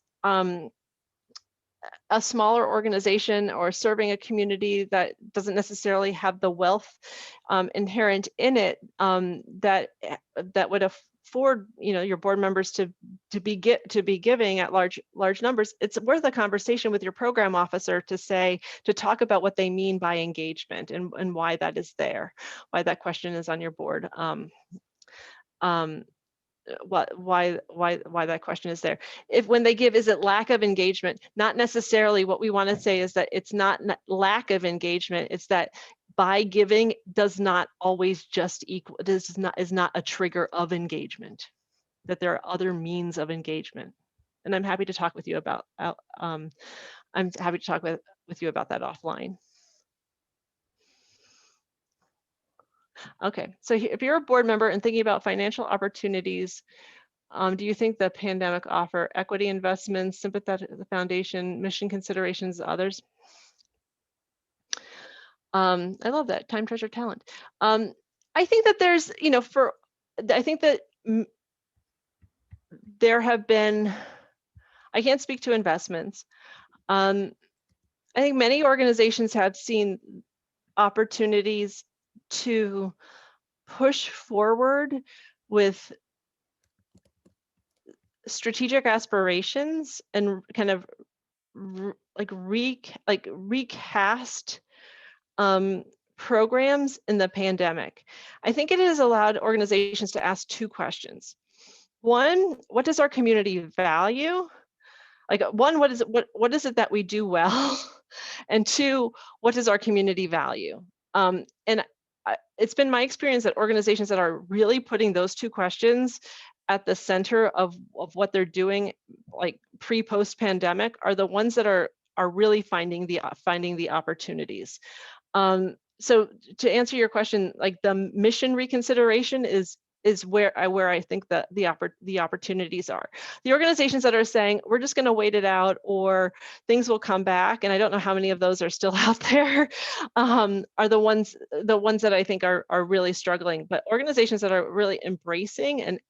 a smaller organization or serving a community that doesn't necessarily have the wealth inherent in it, that would afford, you know, your board members to be giving at large numbers, it's worth a conversation with your program officer to talk about what they mean by engagement and why that is there, why that question is on your board. Why that question is there. If when they give, is it lack of engagement? Not necessarily. What we want to say is that it's not lack of engagement, it's that by giving does not always just equal, is not a trigger of engagement, that there are other means of engagement. And I'm happy to talk with you about that offline. Okay, so if you're a board member and thinking about financial opportunities, do you think the pandemic offer equity investments, sympathetic foundation, mission considerations, others? I love that, time, treasure, talent. I think that there's, you know, I think that there have been, I can't speak to investments. I think many organizations have seen opportunities to push forward with strategic aspirations and kind of recast programs in the pandemic. I think it has allowed organizations to ask two questions. One, what does our community value? Like, one, what is it that we do well? And two, what does our community value? And it's been my experience that organizations that are really putting those two questions at the center of what they're doing, like pre-post pandemic, are the ones that are really finding the opportunities. So to answer your question, like the mission reconsideration is where I think that the opportunities are. The organizations that are saying we're just going to wait it out or things will come back, and I don't know how many of those are still out there, are the ones that I think are really struggling. But organizations that are really embracing and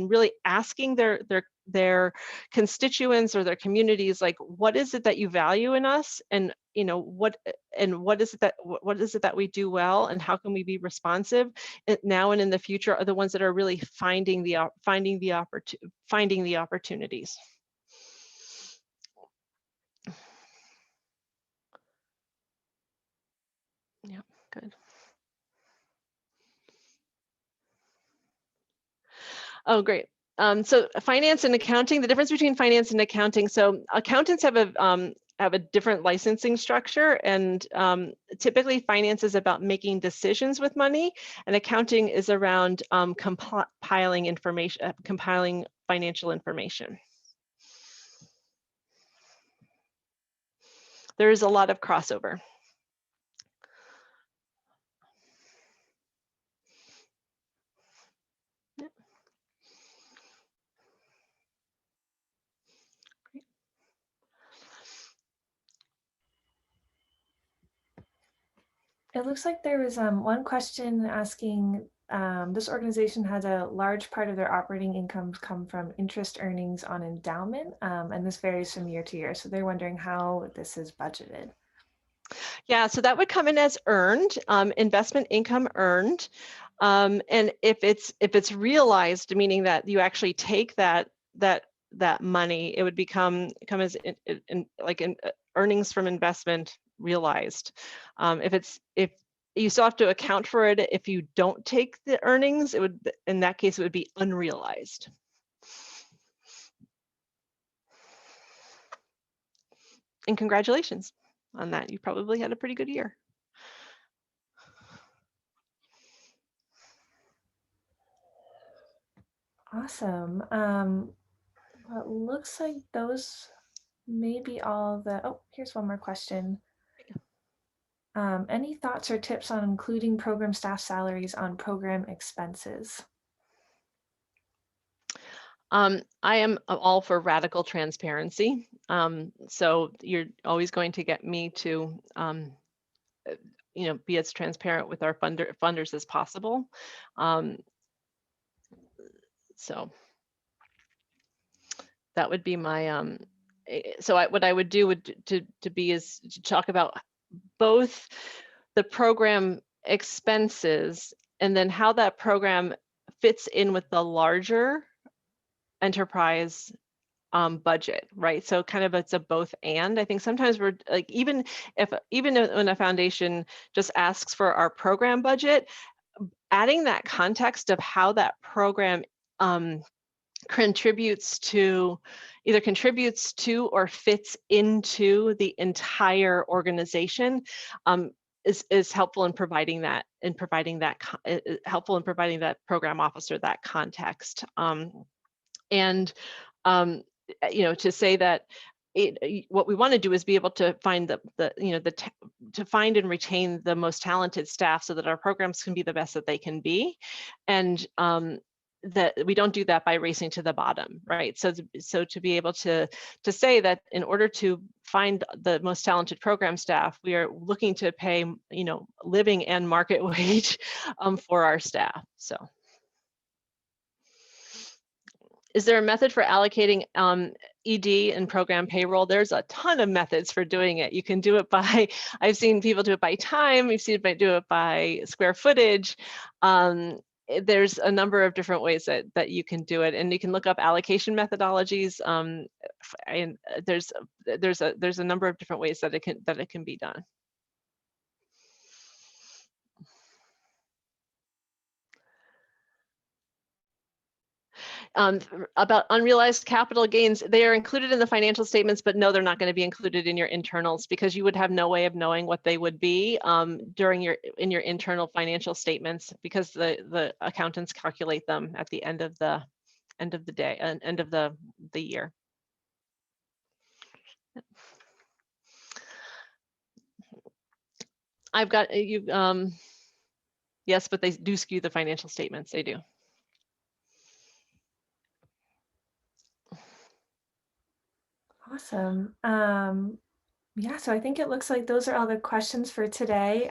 really asking their constituents or their communities, like, what is it that you value in us, and you know, what is it that we do well, and how can we be responsive now and in the future, are the ones that are really finding the opportunities. Yeah, good. Oh, great. So finance and accounting, the difference between finance and accounting. So accountants have a different licensing structure, and typically finance is about making decisions with money, and accounting is around compiling information, compiling financial information. There is a lot of crossover. It looks like there was one question asking, this organization has a large part of their operating incomes come from interest earnings on endowment, and this varies from year to year. So they're wondering how this is budgeted. Yeah, so that would come in as earned, investment income earned. And if it's realized, meaning that you actually take that money, it would come as earnings from investment realized. If you still have to account for it, if you don't take the earnings, it would, in that case, it would be unrealized. And congratulations on that. You probably had a pretty good year. Awesome. Well, it looks like those may be all the, oh, here's one more question. Any thoughts or tips on including program staff salaries on program expenses? I am all for radical transparency. So you're always going to get me to, you know, be as transparent with our funders as possible. So that would be my, what I would do would to be is to talk about both the program expenses and then how that program fits in with the larger enterprise budget, right? So kind of it's a both and. I think sometimes we're like, even when a foundation just asks for our program budget, adding that context of how that program contributes to or fits into the entire organization is helpful in providing that helpful in providing that program officer that context. To say that what we want to do is be able to find to find and retain the most talented staff so that our programs can be the best that they can be, and that we don't do that by racing to the bottom, right? So to be able to say that in order to find the most talented program staff, we are looking to pay living and market wage for our staff. So. Is there a method for allocating ED and program payroll? There's a ton of methods for doing it. You can do it by, I've seen people do it by time, we've seen it do it by square footage. There's a number of different ways that you can do it, and you can look up allocation methodologies. And there's a number of different ways that it can be done. About unrealized capital gains, they are included in the financial statements, but no, they're not going to be included in your internals because you would have no way of knowing what they would be in your internal financial statements, because the accountants calculate them at the end of the day and end of the year. I've got you. Yes, but they do skew the financial statements. They do. Awesome. Yeah, so I think it looks like those are all the questions for today.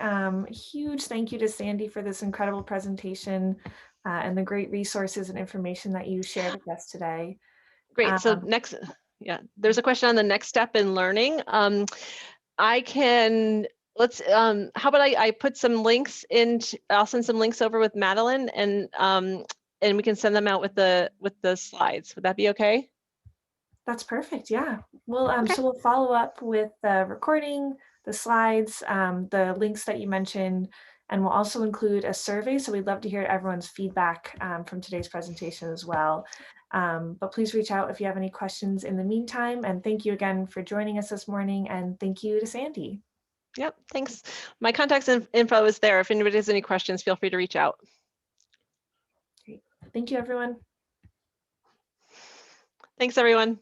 Huge thank you to Sandy for this incredible presentation and the great resources and information that you shared with us today. Great. So next, there's a question on the next step in learning. How about I put some links in, I'll send some links over with Madeline, and we can send them out with the slides. Would that be okay? That's perfect. Yeah. Well, Okay. So we'll follow up with the recording, the slides, the links that you mentioned, and we'll also include a survey. So we'd love to hear everyone's feedback from today's presentation as well. But please reach out if you have any questions in the meantime. And thank you again for joining us this morning. And thank you to Sandy. Yep, thanks. My contact info is there. If anybody has any questions, feel free to reach out. Great. Thank you, everyone. Thanks, everyone.